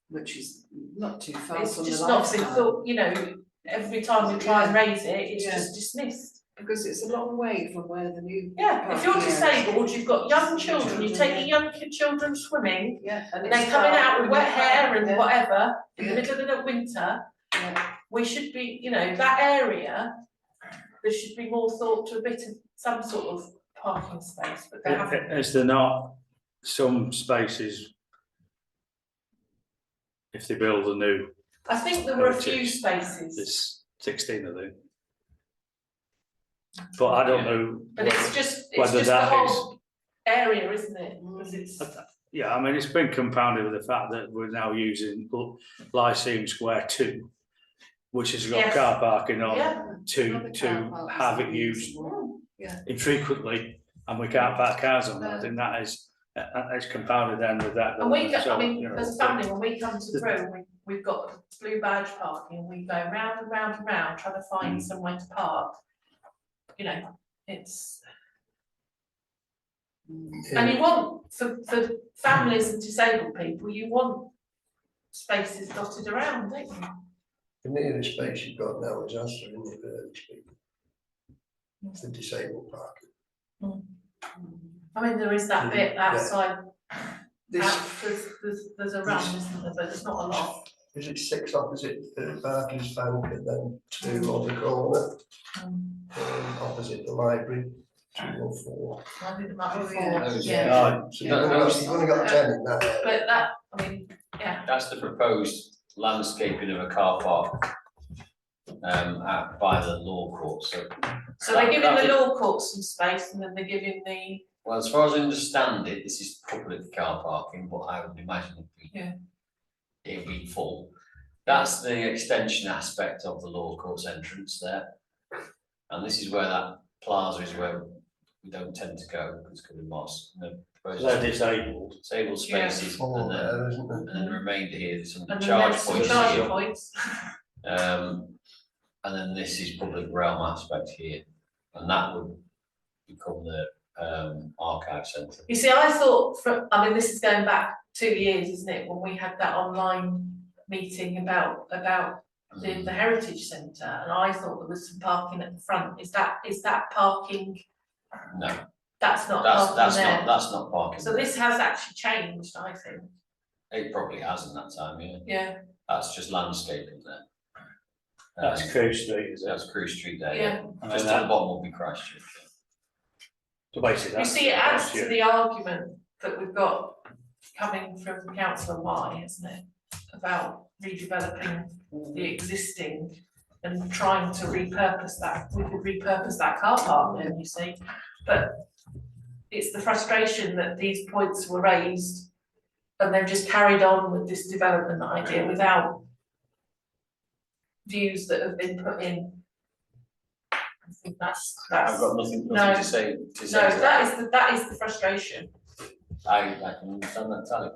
which is not too far it's from the just not been lifestyle. thought, every time we try and raise it, it's Yeah. just dismissed. Because it's a long way from where the new. Yeah, if you're parking area is. disabled, you've got young children, you're taking young children swimming, Yeah, and and it's they're coming dark out with when wet you hair come, and yeah, whatever, in the Yeah. middle of the winter, yeah. we should be, that area, there should be more thought to a bit of some sort of parking space, but they haven't. is there not some spaces? If they build a new, I think there were a Heritage. few spaces, there's 16 of them. But I don't know. but it's just whether the that whole area, isn't it? Because it's, Yeah, I mean, it's been compounded with the fact that we're now using Lyceum Square 2 which has got Yes. car parking on, Yeah. to have it used Yeah. infrequently, and we can't park cars on there, I think that is, it's compounded then with that. And we, So, I mean, you know, as a family, when we come to Crewe, we've got blue badge parking, we go round and round and round trying to find somewhere to park. You know, it's, and you want, for families and disabled people, you want spaces dotted around, don't you? The nearest space you've got now is Astor, isn't it, for those people? For disabled parking. I mean, there is that bit outside, This, there's a run, isn't there, but there's not a lot. is it 6 opposite the Barclays Bank and then 2 on the corner, opposite the library, 2 or 4. I think it might be Oh, 4, yeah. yeah, Right, So you've only got 10 in that area. but that, I mean, yeah, That's the proposed landscaping of a car park out by the law court, so. so they're giving That- the law court some space and then they're giving the, Well, as far as I understand it, this is public car parking, but I would imagine Yeah. it'd be full. That's the extension aspect of the law court's entrance there. And this is where that plaza is, where we don't tend to go, because it's covered in moss. And the proposed they're disabled. disabled spaces, Four and then, there, isn't there? and then the remainder here, there's some and then charge there's some points charge here. points. And then this is public realm aspect here, and that would become the archive centre. You see, I thought I mean, this is going back 2 years, isn't it, when we had that online meeting about the heritage centre, and I thought there was some parking at the front, is that parking, No, that's not that's parking there? that's not parking. So this has actually changed, I think, It probably has in that time, yeah. yeah, That's just landscaping there. That's Crewe Street, is it? That's Crewe Street there, yeah. And Just then at the that, bottom will be Christchurch. so basically You that's. see, it adds to yeah. the argument that we've got coming from Councillor Y, isn't it? About redeveloping the existing and trying to repurpose that, we could repurpose that car park there, you see. But it's the frustration that these points were raised and they've just carried on with this development idea without views that have been put in. I think that's. I've got nothing No. to say No, to that. that is the frustration. I can understand that, Tally.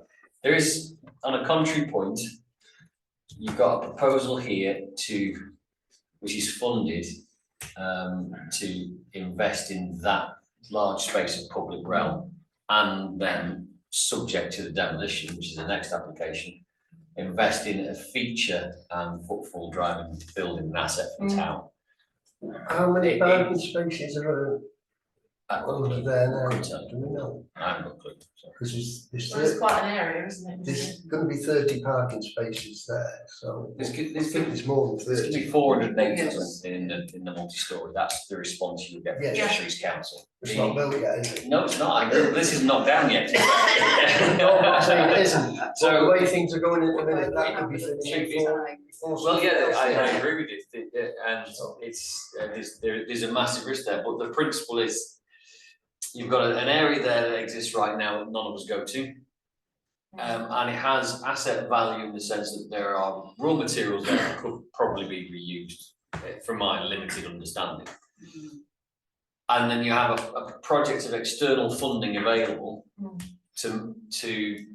There is, on a contrary point, you've got a proposal here which is funded, to invest in that large space of public realm, and then subject to the demolition, which is the next application, invest in a feature and footfall driving building an asset for the town. How many parking spaces are That under there now? couldn't tell Do you. we know? I haven't got a clue, so. Because Well, it's quite an area, isn't it? there's going to be 30 parking spaces there, so I There's think gonna it's more than There's gonna 30. be 480 Yes. in the multi-story, that's the response you get from Yeah. Fisheries Council. It's not built yet, is it? No, it's not, this is not down yet. No, I'm saying it isn't. So the So, way things are going at the minute, that could be finished before. well, yeah, I agree with it, and there's a massive risk there, but the principle is, you've got an area there that exists right now that none of us go to. And it has asset value in the sense that there are raw materials there that could probably be reused, from my limited understanding. And then you have a project of external funding available to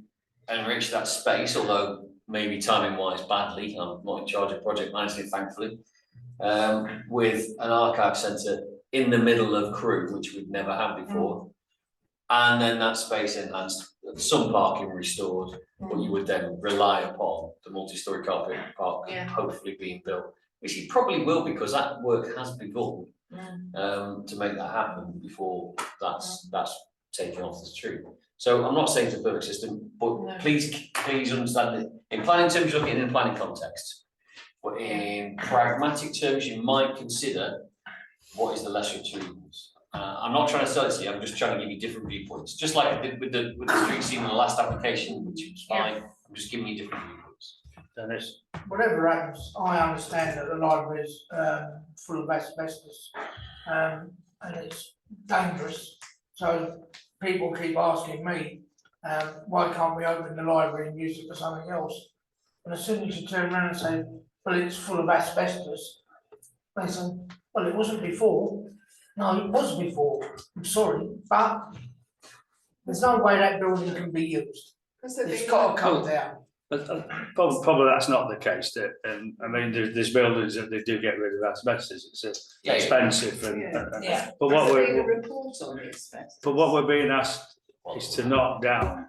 enrich that space, although maybe timing wise badly, I'm not in charge of project management, thankfully. With an archive centre in the middle of Crewe, which we'd never had before. And then that space enhanced, some parking restored, but you would then rely upon the multi-storey car park Yeah. hopefully being built, which it probably will, because that work has begun to make that happen before that's taken off the street. So I'm not saying it's a perfect system, but No. please understand that in planning terms, you're looking in a planning context. But in pragmatic terms, you might consider what is the lesser of two evils. I'm not trying to sell it to you, I'm just trying to give you different viewpoints, just like I did with the street scene in the last application, which was fine, I'm just giving you different viewpoints. Dennis, Whatever happens, I understand that the library is full of asbestos, and it's dangerous. So people keep asking me, why can't we open the library and use it for something else? And as soon as you turn around and say, well, it's full of asbestos. They said, well, it wasn't before. No, it was before, I'm sorry, but there's no way that building can be used. Has there It's been got to come down. But probably that's not the case, that, I mean, there's buildings that they do get rid of asbestos, it's Yeah, yeah. expensive and. Yeah. But Has what there been a we're, report on the asbestos? but what we're being asked is to knock down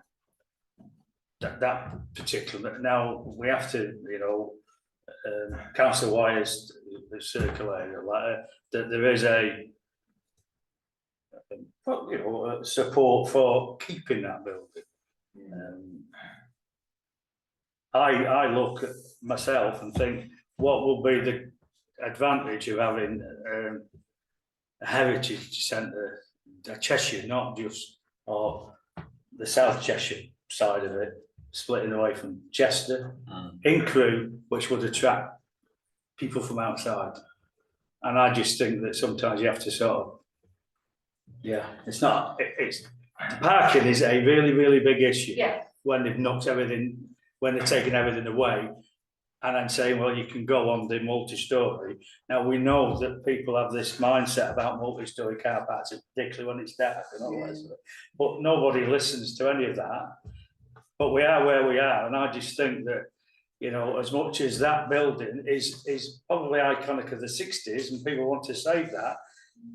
that particular, now, we have to, you know, Councillor Wires, the circulated a letter, that there is a you know, support for keeping that building. I look at myself and think, what will be the advantage of having a heritage centre, Cheshire, not just, or the South Cheshire side of it, splitting away from Chester, in Crewe, which would attract people from outside. And I just think that sometimes you have to sort of, it's not, it's, the parking is a really, really big issue. Yeah. When they've knocked everything, when they're taking everything away, and then saying, well, you can go on the multi-storey. Now, we know that people have this mindset about multi-storey car parks, particularly when it's dark and all that sort of, but nobody listens to any of that. But we are where we are, and I just think that, you know, as much as that building is probably iconic of the 60s, and people want to save that,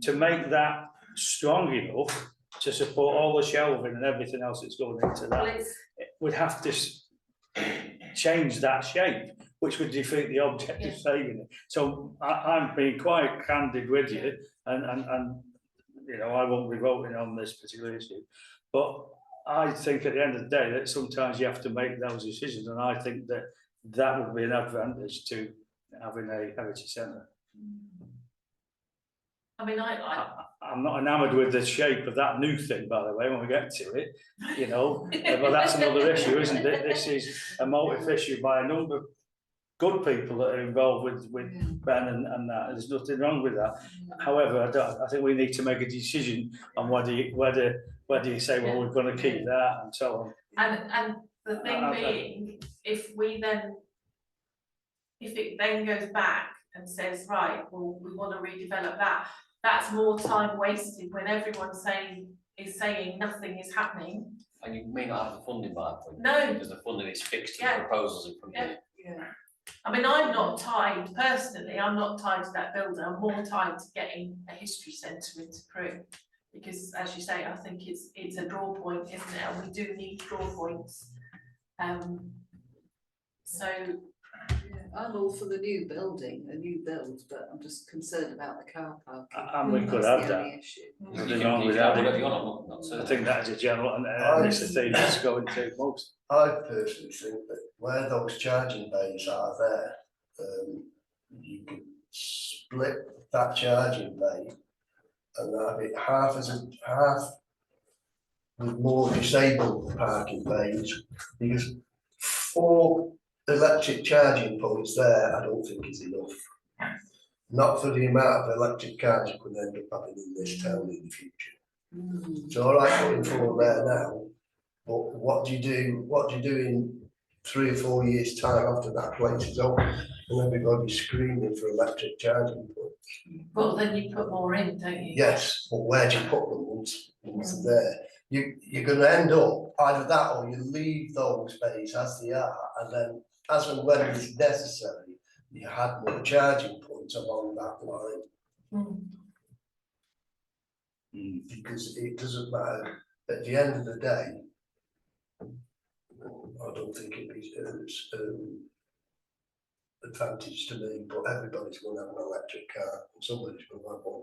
to make that strong enough to support all the shelving and everything else that's going into Well, that, it's, it would have to change that shape, which would defeat the object of saving it. So I'm being quite candid with you, and you know, I won't be voting on this particular issue, but I think at the end of the day that sometimes you have to make those decisions, and I think that that would be an advantage to having a heritage centre. I mean, I'm not enamoured with the shape of that new thing, by the way, when we get to it, you know, but that's another issue, isn't it? This is a motive issue by a number of good people that are involved with Ben and that. There's nothing wrong with that. However, I think we need to make a decision on whether you say, well, we're going to keep that and so on. and the thing being, if it then goes back and says, right, well, we want to redevelop that, that's more time wasted when everyone's is saying nothing is happening. And you may not have the funding by that point. No. Because the funding is fixed in Yeah. proposals in front of you. Yeah. I mean, I'm not tied, personally, I'm not tied to that building, I'm more tied to getting a history centre into Crewe. Because as you say, I think it's a draw point, isn't it, and we do need draw points. So. Yeah, I'm all for the new building, a new build, but I'm just concerned about the car park. And we could have that. Nothing wrong with that. Whatever you want, I'm not I certain. think that is a general, and it's the theme that's going to most. I personally think that where those charging bays are there, you could split that charging bay and have it half with more disabled parking bays, because 4 electric charging points there, I don't think is enough. Not for the amount of electric cars you could end up having in this town in the future. So all right, putting 4 there now, but what do you do in 3 or 4 years' time after that place is open and everybody's screaming for electric charging points? Well, then you put more in, don't you? Yes, but where do you put them once they're there? You're gonna end up either that or you leave those bays as they are, and then as and when it's necessary, you had more charging points along that line. Because it doesn't matter, at the end of the day, I don't think it is advantage to me, but everybody's going to have an electric car, and somebody's going to have one.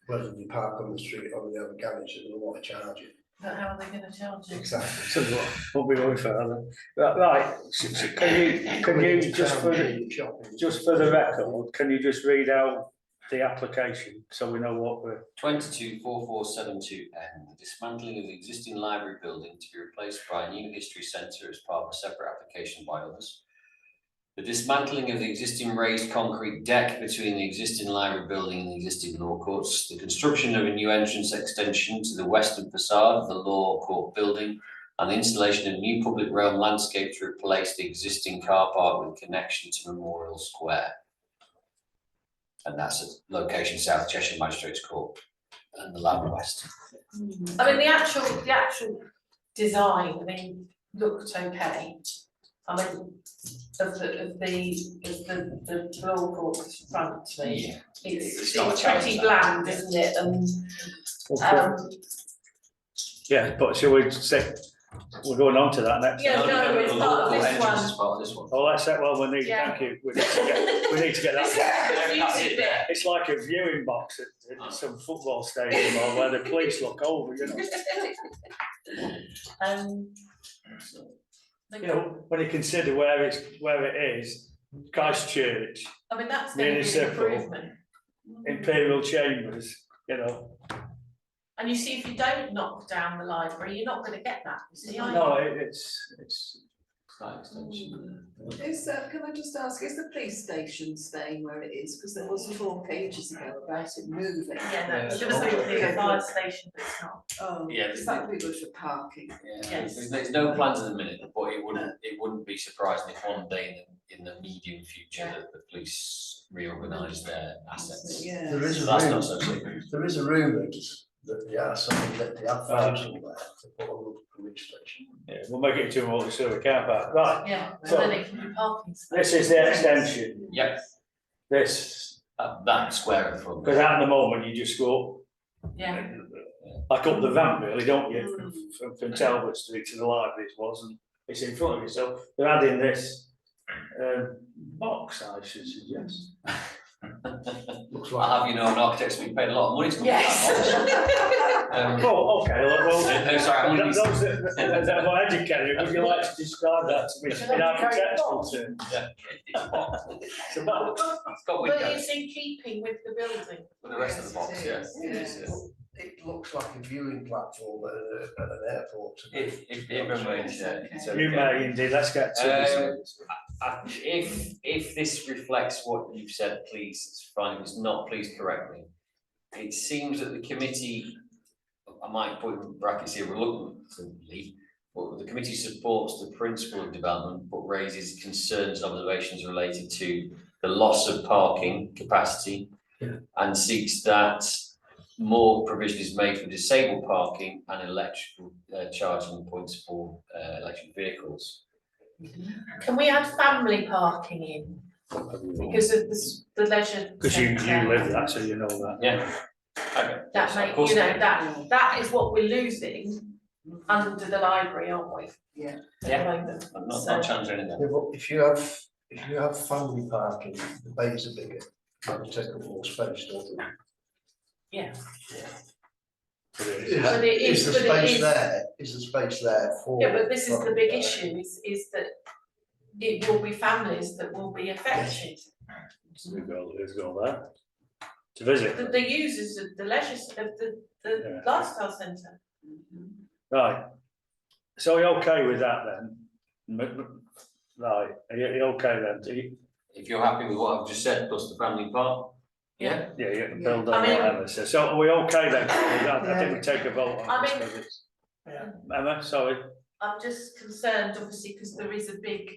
Whether they park on the street or they have a garage, they're going to want to charge it. But how are they going to charge you? Exactly. So what we going further? Right, can you just for the record, can you just read out the application so we know what we're. 224472N, the dismantling of the existing library building to be replaced by a new history centre as part of a separate application by others. The dismantling of the existing raised concrete deck between the existing library building and the existing law courts. The construction of a new entrance extension to the western facade of the law court building and the installation of new public realm landscape to replace the existing car park with connection to Memorial Square. And that's at location South Cheshire Magistrates Court and the Land West. I mean, the actual design, I mean, looked okay. I mean, of the law court's front to me, Yeah. it's It's not a pretty challenge, bland, that. isn't it? And, Okay. Yeah, but shall we say, we're going on to that next. Yeah, time. no, it's The part of local this entrance one. is part of this one. Oh, let's say, well, we need, Yeah. thank you, we need to get that. Confusing bit. It's like a viewing box at some football stadium or where the police look over, you know. You know, when you consider where it is, Christchurch, I mean, that's gonna be an Municipal. improvement. Imperial Chambers, you know. And you see, if you don't knock down the library, you're not gonna get that, you see, are you? No, it's, Slight extension. Is, can I just ask, is the police station staying where it is? Because there was talk ages ago about it moving. Yeah, no, it's Yeah. gonna be a fire station, but it's not. Oh, Yeah, is that would be good for parking? Yeah, Yes. there's no plans at the minute, but it wouldn't be surprising if one day in the medium future Yeah. that the police reorganise their assets. Yeah. There is So a that's rumour, not so secret. there is a rumour that they are something that they have found somewhere to put on the police station. yeah, we'll make it to a multi-story car park, right, Yeah, So- so then it can be parking this spaces. is the extension, Yep, this, that square at the front. because at the moment you just go Yeah, like up the ramp really, don't you, from Talbot Street to the library it was, and it's in front of you, so they're adding this box, I should suggest. Looks I'll like, have you know, an architect's been paid a lot of money to come yes. Oh, okay, well, No, sorry, I'm those that are more educated, would you like to describe that to me in architectural terms? It's about, It's got But windows it's in keeping with the building. with the rest of the box, yeah. It is, yes. it looks like a viewing platform at an airport. If it remains, yeah, it's okay. you may indeed, let's get to this. If this reflects what you've said, please, it's fine, if it's not, please correct me. It seems that the committee, I might put in brackets here, reluctantly, but the committee supports the principle of development, but raises concerns and observations related to the loss of parking capacity. Yeah. And seeks that more provision is made for disabled parking and electrical charging points for electric vehicles. Can we add family parking in? Because of the leisure. Because you centre. live that, so you know that. Yeah. Okay. That Of make, course. you know, that is what we're losing under the library, aren't we? Yeah. At the Yeah. moment. I'm not So- challenging anything. Yeah, but if you have family parking, the bays are bigger, might take up more space, don't they? Yeah, But it is. Is But it is- the but it space is- there, is the space there for? yeah, but this is the big family issue, is that it will be families that will be affected. So let's go there. To visit. The users of the leisure, of the Yeah. lifestyle centre. Right. So you're okay with that then? Right, are you okay then? Do you- If you're happy with what I've just said, plus the family part, Yeah. Yeah, you can build I on mean- what Emma says. So are we okay then? I think we take a vote I on this. mean- because it's- Yeah. Emma, sorry. I'm just concerned, obviously, because there is a big,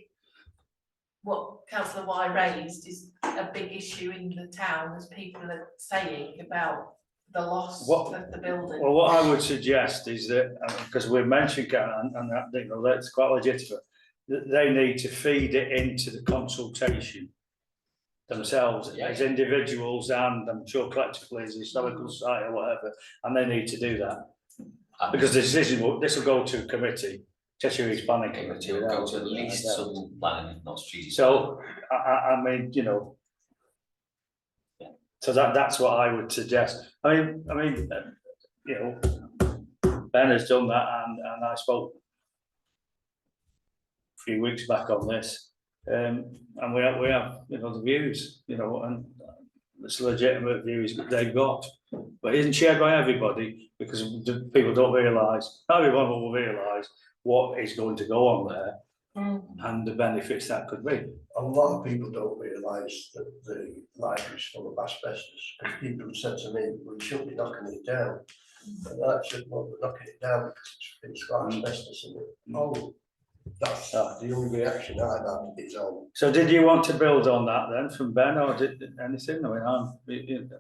what councillor Y raised is a big issue in the town, as people are saying about the loss What- of the building. Well, what I would suggest is that, because we've mentioned, and that, you know, that's quite legitimate, that they need to feed it into the consultation themselves as individuals and I'm sure collectively as a historical society or whatever, and they need to do that. Because the decision, this will go to committee, Cheshire East Planning it Committee. will go to at without- least without- southern planning, if not strategic. So, I mean, you know. So that's what I would suggest. I mean, you know, Ben has done that and I spoke a few weeks back on this. And we have, you know, the views, you know, and it's legitimate views that they've got. But it isn't shared by everybody because the people don't realise, not everyone will realise what is going to go on there and the benefits that could be. A lot of people don't realise that the library's full of asbestos, because people have said to me, we shouldn't be knocking it down. And I said, well, we're knocking it down because it's got asbestos in it. Oh, that's the only reaction I've had is on. So did you want to build on that then from Ben, or did anything? I mean,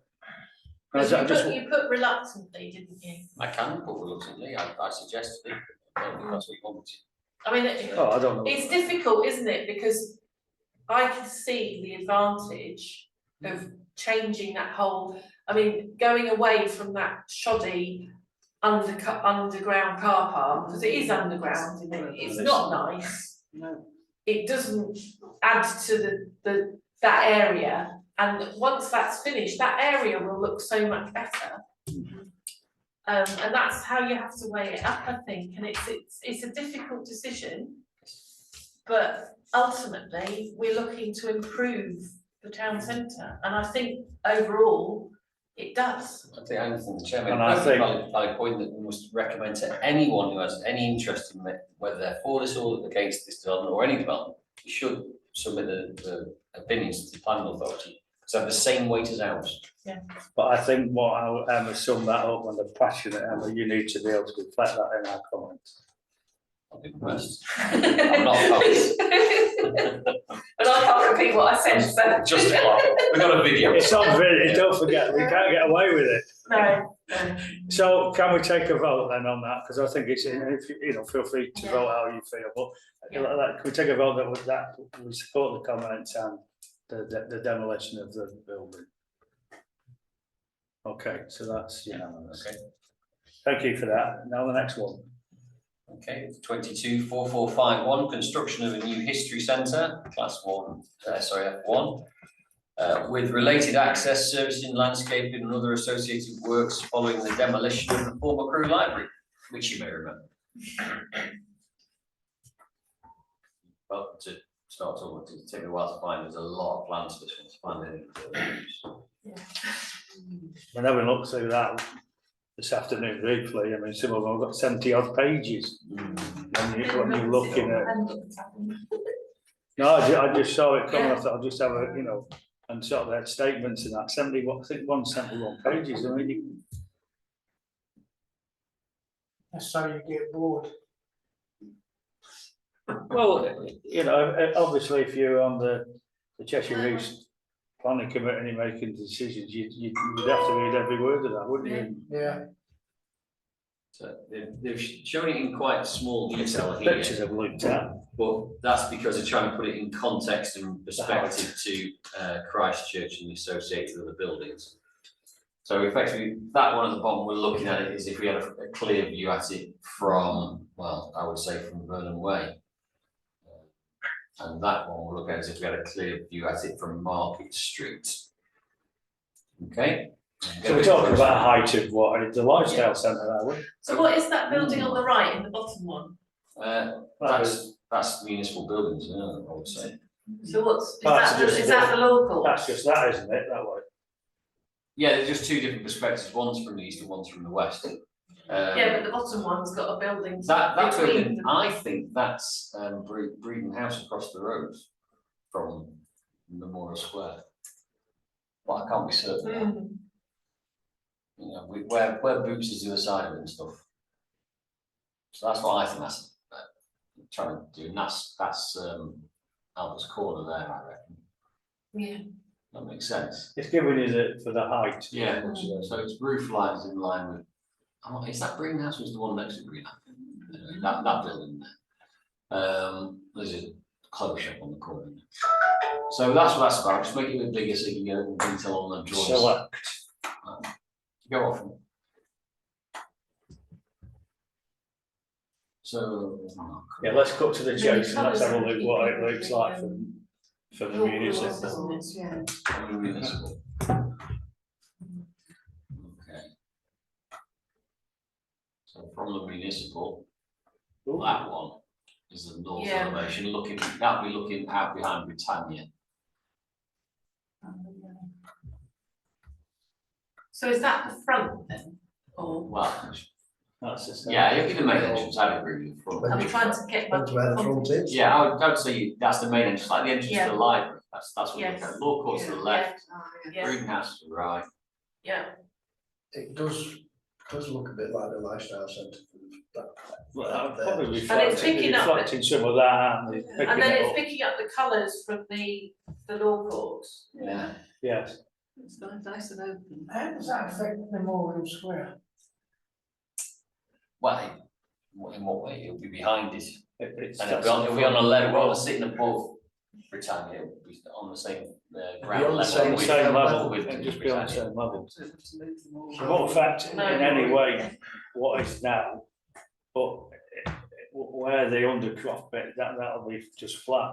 You put reluctantly, didn't you? I can put reluctantly, I suggest it, I don't think that's what you want me to. I mean, oh, I don't know. it's difficult, isn't it, because I can see the advantage of changing that whole, I mean, going away from that shoddy underground car park, because it is underground, isn't it? It's not nice. No. It doesn't add to that area, and once that's finished, that area will look so much better. And that's how you have to weigh it up, I think, and it's a difficult decision. But ultimately, we're looking to improve the town centre, and I think overall, it does. I think the chairman, And I that's a think- valid point that we must recommend to anyone who has any interest in it, whether they're for this or against this development or any development, you should submit the opinions to the planning authority, so have the same weight as ours. But I think how Emma summed that up, and the passionate Emma, you need to be able to reflect that in our comments. I'll be impressed. I'm not opposed. But I can't repeat what I said, so. Just about, we got a video. It's on video, don't forget, we can't get away with it. No. So can we take a vote then on that? Because I think it's, if you know, feel free to vote how you feel, but can we take a vote that we support the comments and the demolition of the building? Okay, so that's unanimous. Okay. Thank you for that. Now the next one. Okay, 224451, construction of a new history centre, class 1, F1. With related access, servicing, landscaping and other associated works following the demolition of the former Crewe Library, which you may remember. Well, to start talking, to take a while to find, there's a lot of plans for this one to find any. And having looked through that this afternoon briefly, I mean, some of them have got 70 odd pages. When you're looking at, no, I just saw it coming, I thought I'll just have a, you know, and sort of their statements and that, 71, I think 171 pages, I mean, That's how you get bored. well, you know, obviously if you're on the Cheshire East Planning Committee and you're making decisions, you'd have to read every word of that, wouldn't you? Yeah. So they've shown it in quite small detail here. Pictures I've looked at. But that's because they're trying to put it in context and perspective to Christchurch and the associated other buildings. So effectively, that one at the bottom, we're looking at it as if we had a clear view at it from, well, I would say from Vernon Way. And that one we're looking at as if we had a clear view at it from Market Street. Okay? So we're talking about a height of what, the lifestyle centre that way? So what is that building on the right in the bottom one? That's municipal buildings, yeah, I would say. So what's, That's just is that the local? That's just that, isn't it, that way? Yeah, there's just two different perspectives, one's from the east and one's from the west. Yeah, but the bottom one's got a building. That between building, them. I think that's Breeden House across the road from Memorial Square. But I can't be certain. of that. You know, where Boots is the other side of it and stuff. So that's what I think that's trying to do, and that's Albert's Corner there, I reckon. Yeah. That makes sense. It's giving you for the height. Yeah, so its roof lines in line with, oh, is that Breeden House was the one next to Breeden House? Anyway, that building there. There's a clothes shop on the corner. So that's what that's about, just make it a bit bigger so you can get more detail on the drawings. Select. Go off. So. Yeah, let's cut to the chase and let's have a look what it looks like from the municipal. Yeah. Municipal. Okay. So from the municipal, that one is the north Yeah. elevation, that'll be looking out behind Britannia. So is that the front then? Or, Well, That's the same. Yeah, in the main entrance, I'd agree with the front. I'm trying to get my. Depends where the front is. Yeah, I would say that's the main entrance, like the entrance to the library, that's what we're looking Yes. at, law courts to the Yeah. left, Oh, yeah. Yeah, greenhouse to the right. yeah, It does look a bit like the lifestyle centre. Well, I'll probably And it's picking up- reflecting some of that, aren't they? Yeah. Picking and then it it's up. picking up the colours from the law courts. Yeah. Yes, It's nice and open. How does that affect Memorial Square? Well, in what way, it'll be behind it, it's. and it'll be on a level, rather than sitting above Britannia, it'll be on the same ground on the level same- with. Same level, with and just be on the Britannia. same level. So to move them all. It won't affect in No. any way what is now, but where the undercroft bit, that'll be just flat.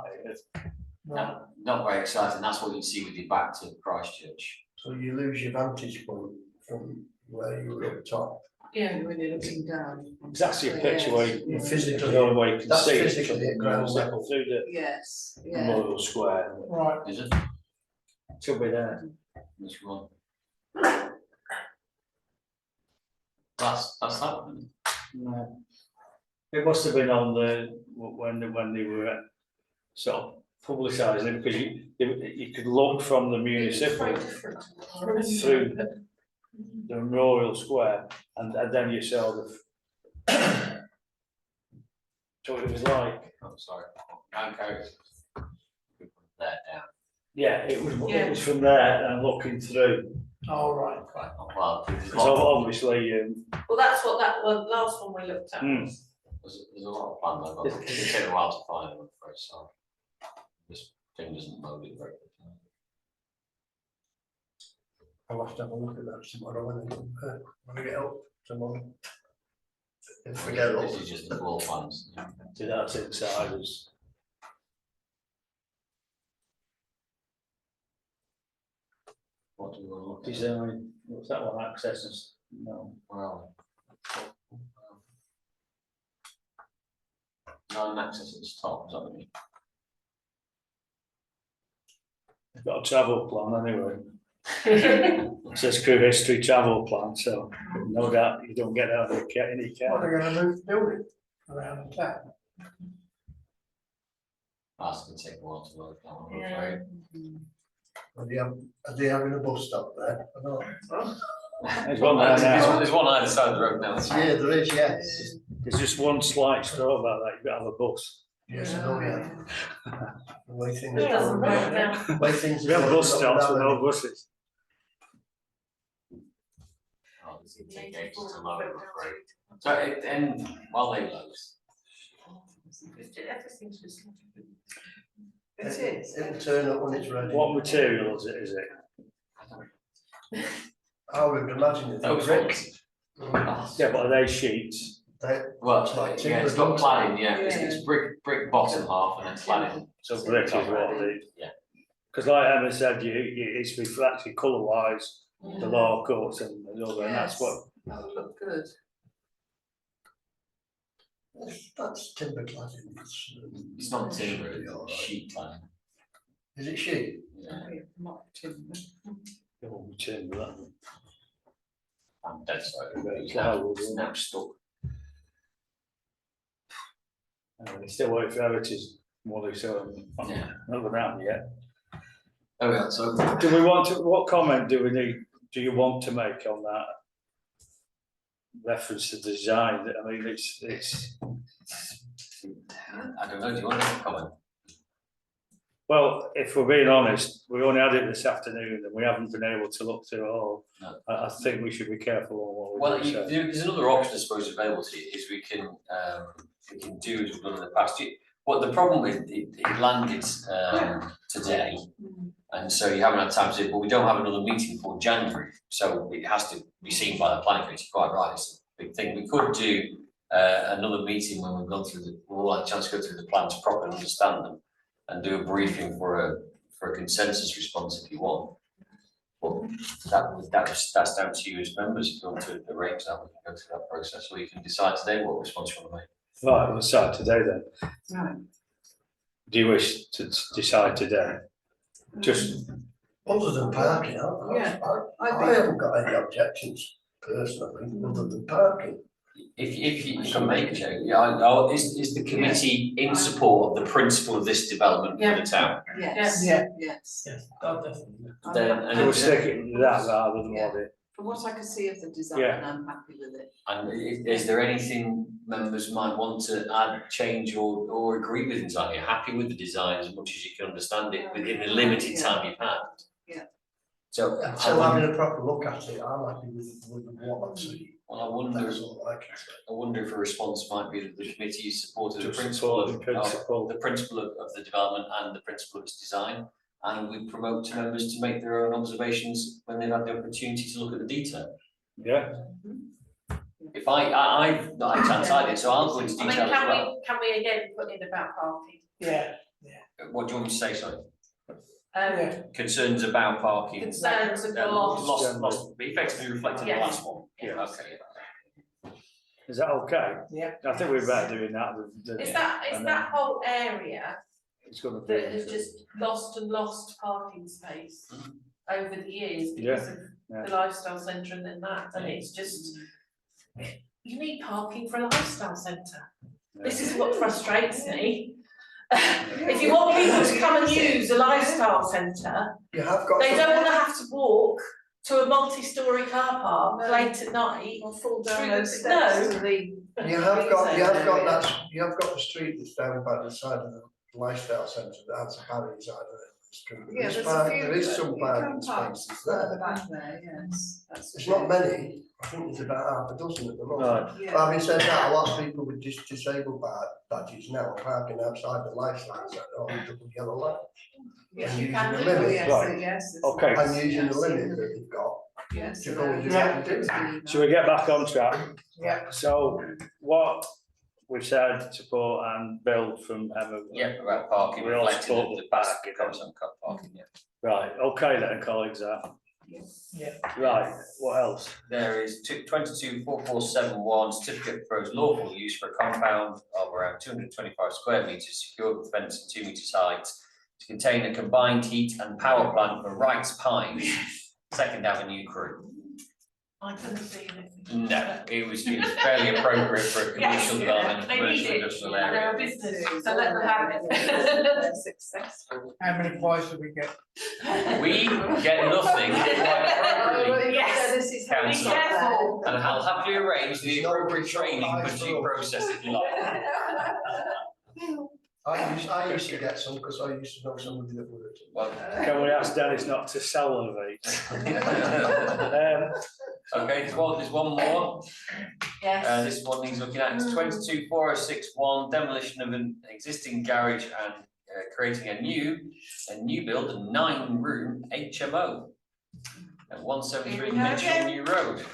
Not very exciting, that's what you'd see with your back to Christchurch. So you lose your vantage point from where you were up top. Yeah, When you're looking down. It's actually a picture where you, You physically, the only way you can that's see it physically at ground level. through the Yes, yeah. Memorial Square. Right, Is it? Should be there. Which one? That's that one. No. It must have been on the, when they were sort of publicising it, because you could look from the municipal through the Memorial Square, and then you saw the. So it was like, Oh, sorry, I'm carrying. There down. yeah, it was from there and looking through, all right. Right, well, there's a so lot, obviously, well, that's what that one, last one we looked at was. there's a lot of plans I've got, it's taken a while to find them, I'm afraid, so. This thing doesn't load it very quickly. I'll have to have a look at that tomorrow when I get up tomorrow. If we get up. This is just the floor plans. so that's inside us. What do we want to look at? Design, what's that one, access and, no, Well. No access at the top, is that what you mean? I've got a travel plan anyway. It says Crew History Travel Plan, so no doubt you don't get out of any What car. are they gonna move the building around the town? That's gonna take a while to work out, I'm Yeah. afraid. Are they having a bus stop there? I don't know. There's one there now, There's one either side of the road now. Yeah, there is, yes. there's just one slight straw about that, you've got to have a bus. Yes, I know, yeah. The way things It doesn't are break going, down. the way things We have are bus going stops up with and no down. buses. Oh, this will take ages to load, I'm afraid. So, and while they load, Everything just. It is. It'll turn up when it's ready. What material is it? I would imagine it's those brick. ones. Yeah, but are they sheets? Well, It's like yeah, it's timber, got cladding, yeah, it's brick bottom half and then cladding. So brick is what it is. Yeah. Because like Emma said, it's actually colour wise, the law courts and the other, and that's what, That would look good. That's timber cladding. It's not timber, should be all it's right. sheet cladding. Is it sheet? Yeah, Not timber. it will be timber, that one. I'm dead sorry, It's it's now, plywood, it's isn't now stuck. It's still waiting for Heritage money, so Yeah. not gonna happen yet. Oh, yeah, so. Do we want to, what comment do we need, do you want to make on that? Reference to design, I mean, it's, I don't know, do you want to comment? well, if we're being honest, we only had it this afternoon and we haven't been able to look through it all. No. I think we should be careful on what Well, we say. there's another option, I suppose, available to you, is we can do as we've done in the past. What the problem with it landed today, and so you haven't had time to do it, but we don't have another meeting before January, so it has to be seen by the planning committee, quite right, it's a big thing. We could do another meeting when we've gone through we've all had a chance to go through the plans properly, understand them, and do a briefing for a consensus response if you want. But that's down to you as members, if you want to arrange that, we can go through that process, or you can decide today what response you want to make. Right, we'll decide today then. Right. Do you wish to decide today? Just, Other than parking, Yeah, I haven't got any objections personally, other than parking. If you can make a change, is the committee in support of the principle of this development for the town? Yes, Yeah. yes. Yes, oh, definitely. Then, I'm and We'll it's- stick it to that rather than what it, From what I can see of the design, Yeah. I'm happy with it. And is there anything members might want to add, change or agree with design? You're happy with the design as much as you can understand it within the limited time you've had? Yeah. So, Until having a proper look at it, I'm happy with what I've seen. well, I wonder, That's all I can say. I wonder if a response might be that the committee is supportive of the To principle support of, the principle. the principle of the development and the principle of its design. And we promote to members to make their own observations when they've had the opportunity to look at the detail. yeah, If I've not outside it, so I'll go into I mean, detail as well. can we again put in about parking? Yeah, What do you want me to say, sorry? yeah, Concerns about parking. Concerns of the Lost, effectively reflecting the Yes. last one. Yeah. Okay. is that okay? yeah. I think we're better doing that than. Is that and that whole area It's gonna be. that has just lost parking space over the years because Yeah, of yeah. the lifestyle centre and then that, and it's just, you need parking for a lifestyle centre. This is what frustrates me. If you want people to come and use a lifestyle centre, You have got. they some- don't wanna have to walk to a multi-storey car park No. late at night. Or fall down Through those the- no. steps to the. You have got retail area. that, you have got the street that's down by the side of the lifestyle centre, that has a barrier side of it. Yeah, There is there's park- a few. there is some you can parking park spaces further there. back there, yes. That's There's true. not many, I think there's about half a dozen at the moment. Right, Yeah. But having said that, a lot of people with disabled badges now are parking outside the lifestyle centre on double yellow line. Yes, And you using can the do. limit. Yes, Right. yes. Okay. And using the limit that they've got. Yes. to go and do Yeah. what they do. shall we get back on track? Yeah. So what we've said, support and Bill from Emma. Yeah, about parking, We all reflecting support the the past parking. comments on car parking, yeah. Right, okay then, colleagues, right, what else? There is 224471 certificate of proposed lawful use for a compound of around 225 square metres, secured with fence and 2 metres height, to contain a combined heat and power plant for Wrights Pines, Second Avenue Crew. I couldn't see anything. No, it was fairly appropriate for a commercial development, They need commercial it, industrial and they're a area. business, so let them have it. They're successful. How many pies do we get? We get nothing quite appropriately, Yes. This is. Be Council. careful. and I'll happily arrange the appropriate training for due process if you like. I used to get some because I used to know somebody that worked. Well, Can we ask Dennis not to salivate? okay, there's one more. Yes, This one needs looking at, it's 224061, demolition of an existing garage and creating a new build, a 9-room HMO at 173 Here we go Mitchell again. New Road.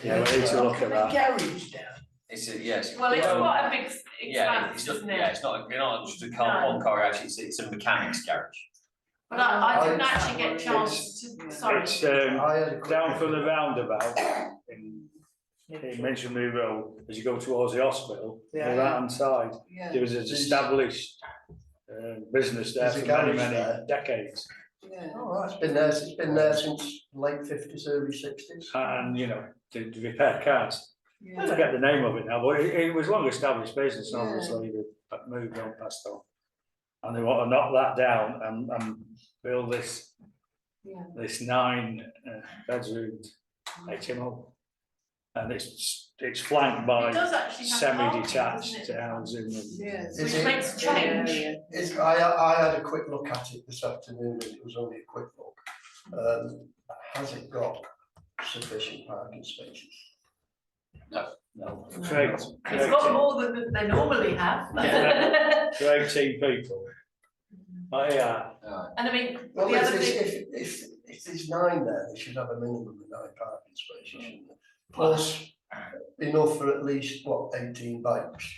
Yeah, we need to look at that. Garage down. It's a, yes. well, it's well, quite a big yeah, expanse, it's not, isn't yeah, it? it's not just a car, No. one car garage, it's a mechanics garage. But I didn't I- actually get a chance to, sorry. It's I had a quick down look from the at it. roundabout in Minchinbury Road, as you go towards the hospital, the Yeah. right hand side, Yeah, there was an established business there There's a for many, garage many there. decades. yeah. Oh, right, it's been there since late 50s, early 60s. And, you know, to repair cars. I Yeah. forget the name of it now, but it was long established business, Yeah. obviously, they moved on past on. And they want to knock that down and build this, Yeah. this 9 bedroom HMO. And it's flanked It by does actually have parking, semi-detached doesn't it? housing and. Yes. Is Which it- makes a change. I had a quick look at it this afternoon, and it was only a quick look. Has it got sufficient parking spaces? No, Craig, It's got more than they normally have. for 18 people. Oh, yeah, Alright, And I mean, Well, the if other there's, thing, if there's 9 there, they should have a minimum of 9 parking spaces, shouldn't they? Plus enough for at least, what, 18 bikes?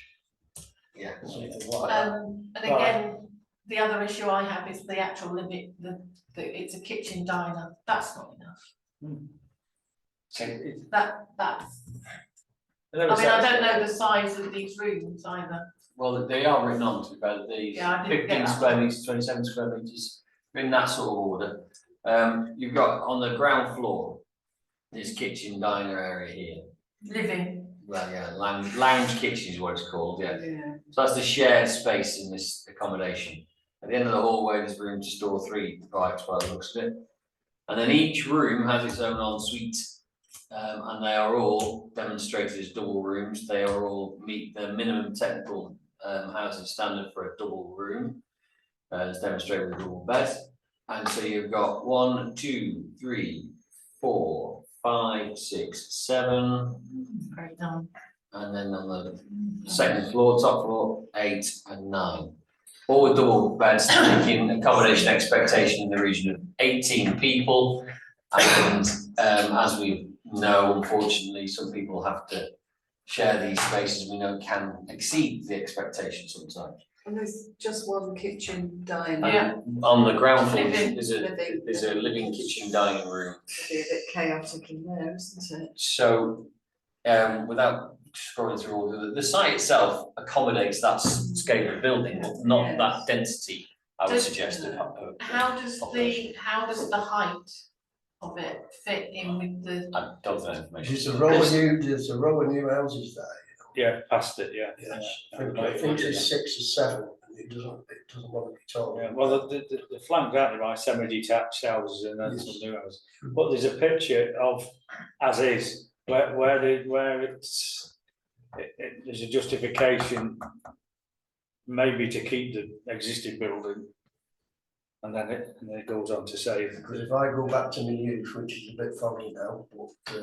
yeah. Something like that. and again, the other issue I have is the actual limit, it's a kitchen diner, that's not enough. That's, I mean, I don't know the size of these rooms either. Well, they are written on to about the Yeah, I didn't get 15 that square one. metres, 27 square metres, in that sort of order. You've got on the ground floor, this kitchen diner area here. living. Well, yeah, lounge kitchen is what it's called, yeah. Yeah. So that's the shared space in this accommodation. At the end of the hallway, there's room to store 3 bikes by the looks of it. And then each room has its own ensuite, and they are all demonstrated as double rooms. They are all meet the minimum technical housing standard for a double room, as demonstrated with a double bed. And so you've got 1, 2, 3, 4, 5, 6, 7, Great done. and then on the second floor, top floor, 8 and 9. All with double beds, making accommodation expectation in the region of 18 people. And as we know, unfortunately, some people have to share these spaces we know can exceed the expectation sometimes. And there's just one kitchen dining. Yeah. On the ground floor, Living. there's a living kitchen dining room. It'd be a bit chaotic in there, isn't it? So, without scrolling through all the site itself accommodates that scale of building, but not that density, I would Does- suggest. How does the height of it fit in with the, I don't know that information. There's a row of new houses there. Yeah, past it, yeah. Yes, Yeah. I think it's 6 or 7, and it doesn't want to be told. Yeah, well, the flanked out by semi-detached houses and then some new houses, but there's a picture of as is, where it's, there's a justification maybe to keep the existing building. And then it goes on to say, Because if I go back to my youth, which is a bit foggy now, but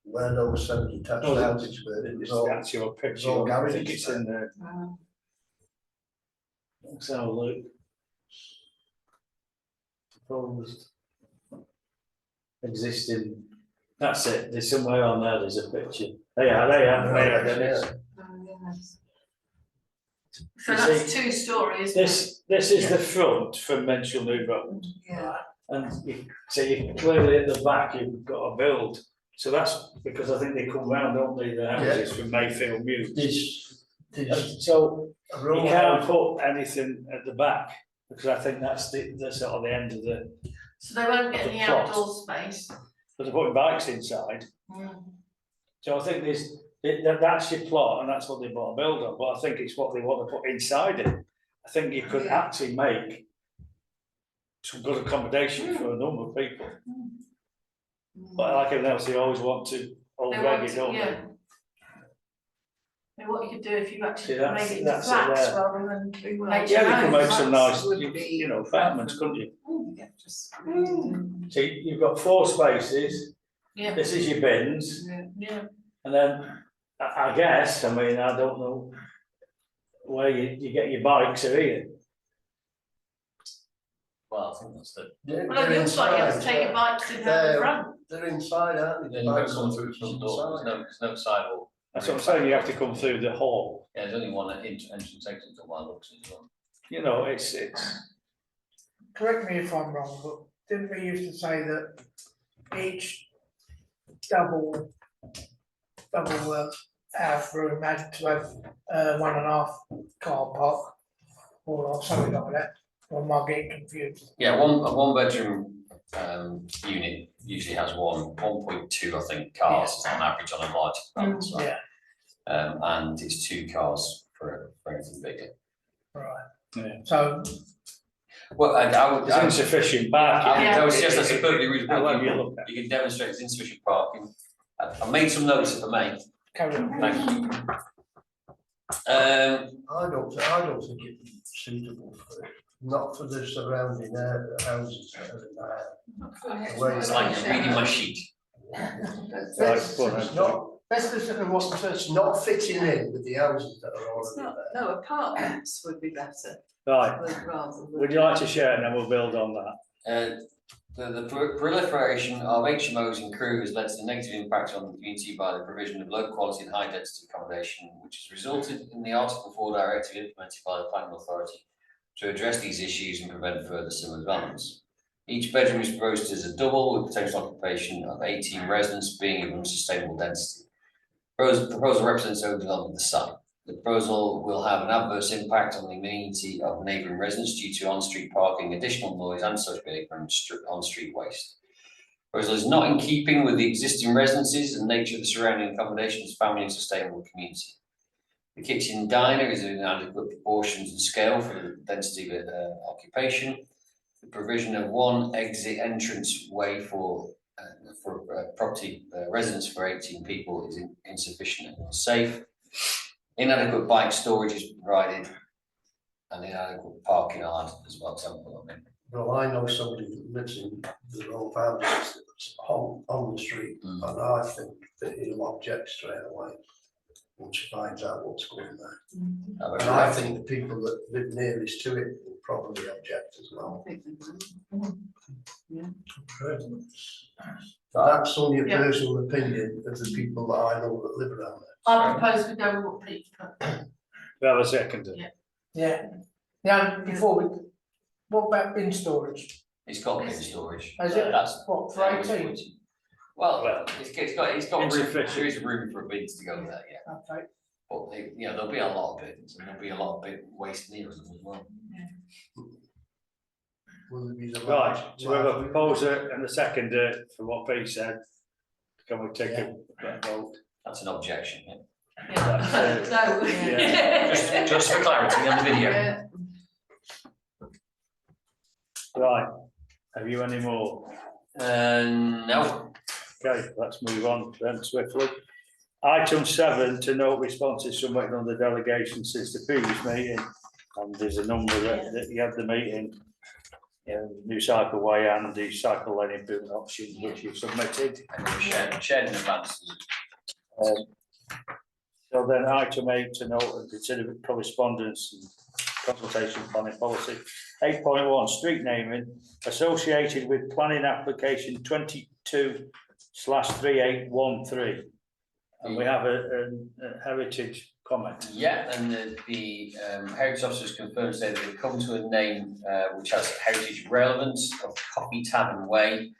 where those semi-detached Oh, houses were, it was it's all, that's your all picture, I think garages it's there. in there, let's have a look. Proposed existing, that's it, there's somewhere on there, there's a picture. There Dennis. Oh, yes. so You that's see, 2 stories, isn't it? This is the front from Menchel New Road, Yeah. and you see clearly at the back you've got a build. So that's because I think they come round, don't they, the houses from Mayfield Muse. There's So a you row can't of, put anything at the back, because I think that's the sort of the end of the, So they won't get The any plot. outdoor space. but they're putting bikes inside. So I think that's your plot and that's what they want to build on, but I think it's what they want to put inside it. I think you could Yeah. actually make some good accommodation for a number of people, but like everything else, they always want to hold They want reggae, to, don't yeah. they? And what you could do if you actually See, that's- made it into that's it flats there. rather than Well, HMOs. Yeah, they could make some nice, Flats would be you know, apartments, couldn't you? Yeah, just. So you've got 4 spaces, Yeah, this is your bins, Yeah. yeah. and then I guess, I mean, I don't know where you get your bikes or here. Well, I think that's the. Well, it looks like you have to take your bikes in at the front. They're inside, aren't they? Then you've got to come through the front door, Inside. there's no sidewalk. That's what I'm saying, you have to come through the hall, Yeah, there's only one entrance exit to one looks as well. you know, it's, Correct me if I'm wrong, but didn't we used to say that each double house room had to have 1.5 car park or something like that? Or am I getting confused? Yeah, a 1 bedroom unit usually has 1.2, I think, cars on average on a large apartment site. Yeah, And it's 2 cars for anything bigger. right. Yeah. So, Well, I would. there's insufficient parking. I would suggest that's a perfectly reasonable However you point. look at it. You can demonstrate it's insufficient parking. I made some notes if I may, carry on. thank you. I don't think it'd be suitable for it, not for the surrounding houses that are in there. Well, It's like reading my sheet. It's not, Let's listen to what the it's first. not fitting in with the houses that are It's already not, there. no, apartments would be better Right, rather than. would you like to share and then we'll build on that? The proliferation of HMOs and crew has led to the negative impact on the community by the provision of low quality and high density accommodation, which has resulted in the Article 4 directive implemented by the planning authority to address these issues and prevent further similar developments. Each bedroom is proposed as a double with potential occupation of 18 residents being of unsustainable density. Proposal represents overdevelopment of the site. The proposal will have an adverse impact on the amenity of neighbouring residents due to on-street parking, additional noise and such behaviour and on-street waste. Proposal is not in keeping with the existing residences and nature of the surrounding accommodations, family and sustainable community. The kitchen diner is in adequate proportions and scale for the density of occupation. The provision of one exit entrance way for property residence for 18 people is insufficient and unsafe. Inadequate bike storage is provided, and inadequate parking are as well. Example, I mean. Well, I know somebody that lives in the old houses that's on the street, and I think that he'll object straight away once he finds out what's going there. And I think the people that live nearest to it will probably object as well. That's only a Yeah. personal opinion of the people that I know that live around there. I propose we go with what Pete's put. We have a second. Yeah. Yeah, before we, what about bin storage? It's got bin storage. Is it? That's What, for 18? Well, it's got It's room, efficient. there is room for bins to go there, yeah. Okay, But there'll be a lot of bins, and there'll be a lot of bin waste near them as well. Will there be the Right, so we have a proposer and a seconder for what Pete said. Can we take a vote? That's an objection, yeah. Yeah. No. Yeah. Just for clarity on the video. Yeah. Right, have you any more? No, Okay, let's move on then swiftly. Item 7, to note responses submitted on the delegation since the previous meeting. And there's a number that you had the meeting. New cycleway and the cycle lane improvement options which you submitted. and we shared in advance. So then item 8, to note and consider correspondence and consultation planning policy. 8.1, street naming associated with planning application 22/3813. And we have a heritage comment. Yeah, and the heritage officers confirmed today that they've come to a name which has heritage relevance of Coffee Tavern Way.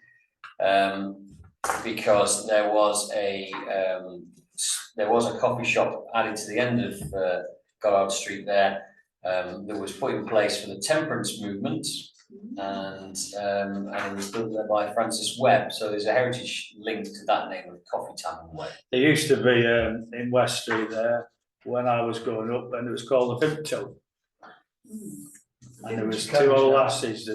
Because there was a coffee shop added to the end of Goddard Street there. That was put in place for the temperance movement, and it was built there by Francis Webb. So there's a heritage link to that name of Coffee Tavern Way. There used to be in West Street there when I was growing up, and it was called the Vimto. And there was two old lasses,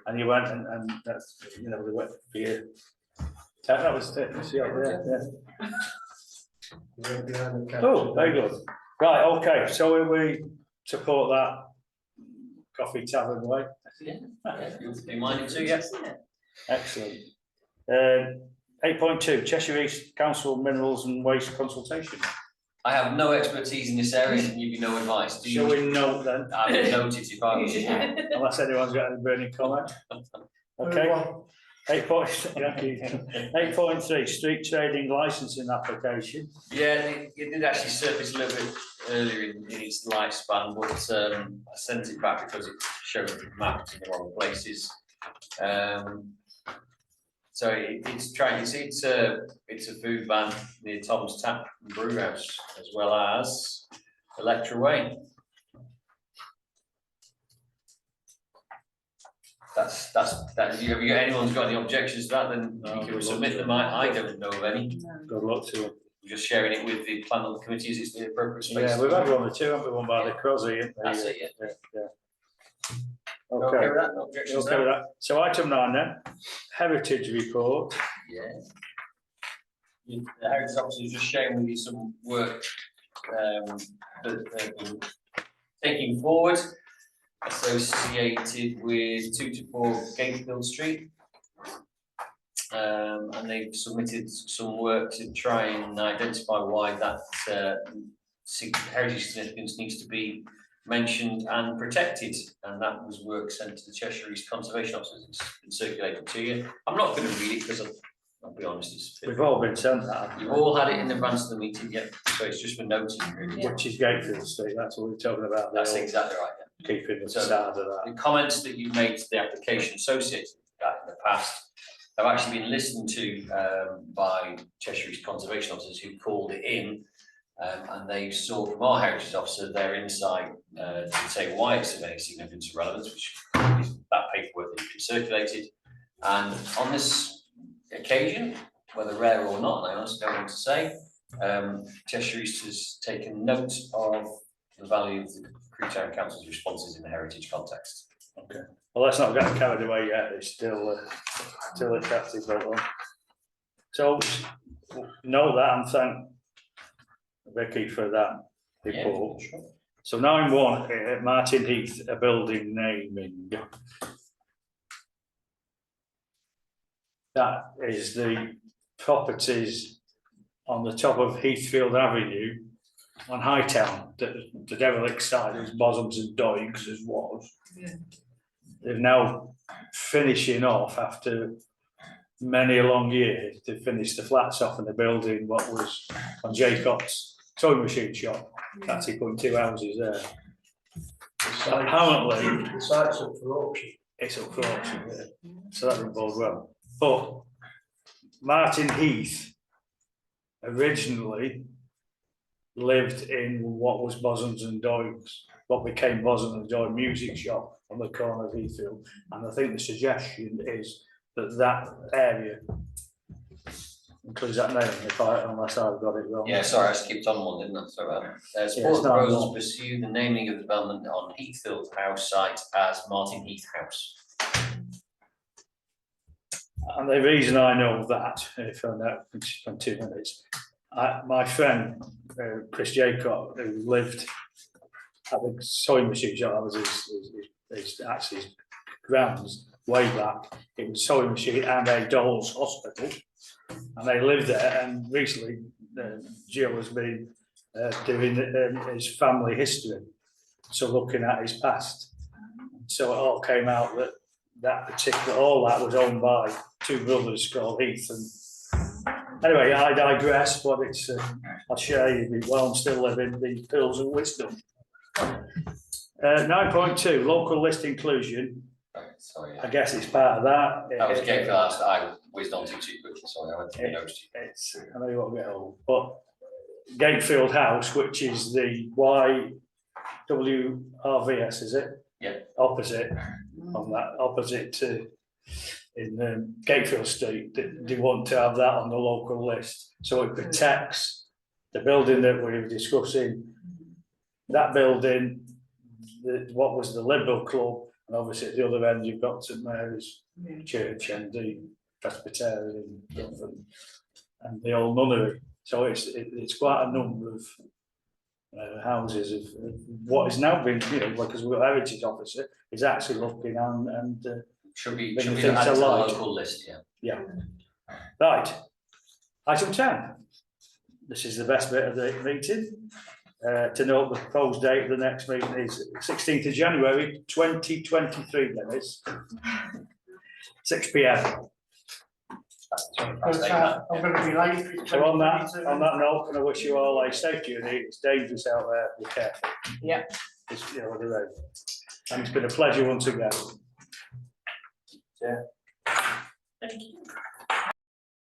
and you went and that's, you know, they went for beer. That was it, you see up there, yeah. Oh, very good. Right, okay, so we support that Coffee Tavern Way. You'll be minded to, yeah. Excellent. 8.2, Cheshire East Council Minerals and Waste Consultation. I have no expertise in this area and give you no advice. Do Shall you? we note then, I would note it if I was you. unless anyone's got any burning comment? Okay. 8.3, street trading licensing application. Yeah, it did actually surface a little bit earlier in its lifespan, but I sent it back because it showed mapped in the wrong places. So it's a food van near Tom's Tap and Brew House, as well as Electra Way. That's that. Have you got anyone's got any objections to that? Then No, you good can luck submit to them. them. I don't know of any. Good luck to them. We're just sharing it with the plan of the committee as it's the appropriate space. Yeah, we've had one or two, haven't we? One by the Crosby, isn't there? That's it, yeah. Okay. with that? No objections Okay with there? that. So item 9 then, heritage report. Yeah. The Heritage Officer is just sharing with you some work that they've been taking forward associated with 2 to 4 Gatefield Street. And they've submitted some work to try and identify why that heritage significance needs to be mentioned and protected, and that was work sent to the Cheshire East Conservation Officers. It's been circulated to you. I'm not going to read it because I'll be honest, it's We've all been sent that. you've all had it in advance of the meeting, yeah, so it's just for noting really. Which is Gatefield Street, that's what we're talking about. That's there, exactly right, yeah. Keeping the So- start of that. The comments that you made to the application associated with that in the past have actually been listened to by Cheshire East Conservation Officers who called it in, and they saw from our Heritage Officer their insight to say why it's of any significance or relevance, which is that paperwork that has been circulated. And on this occasion, whether rare or not, and I honestly don't want to say, Cheshire East has taken note of the value of the Crewe Town Council's responses in the heritage context. Well, let's not get carried away yet, it's still attractive, that one. So, note that and thank Vicky for that report. Yeah, sure. So 9.1, Martin Heath, a building naming. That is the properties on the top of Heathfield Avenue on Hightown, the derelict side, it was Bosums and Doigs as was. Yeah. They're now finishing off after many a long year to finish the flats off and they're building what was on Jacob's sewing machine shop. Actually putting 2 houses there. Apparently, The site's up for auction. it's up for auction, yeah. So that would bode well. But Martin Heath originally lived in what was Bosons and Doigs, what became Bosons and Doig music shop on the corner of Heathfield. And I think the suggestion is that that area includes that name, unless I've got it wrong. Yeah, sorry, I skipped on one, didn't I? Sorry about that. Support it's not proposals wrong. pursue the naming of the development on Heathfield House site as Martin Heath House. And the reason I know that, if I know in 2 minutes, my friend Chris Jacob, who lived at the sewing machine shop, that was his actually his grounds way back. It was a sewing machine and a doll's hospital, and they lived there. And recently, Jill has been doing his family history, so looking at his past. So it all came out that all that was owned by 2 brothers called Heath. And anyway, I digress, but it's I'll share you while I'm still living the pills of wisdom. 9.2, local list inclusion. Right, sorry. I guess it's part of that. That was Gatefield House that I whizzed on too quickly, sorry, I went through the notes. It's, I know you won't get old, but Gatefield House, which is the YWRVS, is it? Yeah. Opposite, on that, opposite to, in Gatefield Street, they want to have that on the local list. So it protects the building that we were discussing, that building, what was the Liberal Club, and obviously at the other end you've got St Mary's Church and the Presbyterian and the old nunnery. So it's quite a number of houses of what is now been, because we've got Heritage Officer is actually looking and Should be Bring added things to to the light. local list, yeah. right. Item 10. This is the best bit of the meeting. To note the proposed date of the next meeting is 16th of January 2023, Dennis. 6 p.m. Because I'm gonna be late. So on that note, can I wish you all a safe journey. It's dangerous out there, be careful. Yeah. It's, on the road. And it's been a pleasure once again. Thank you.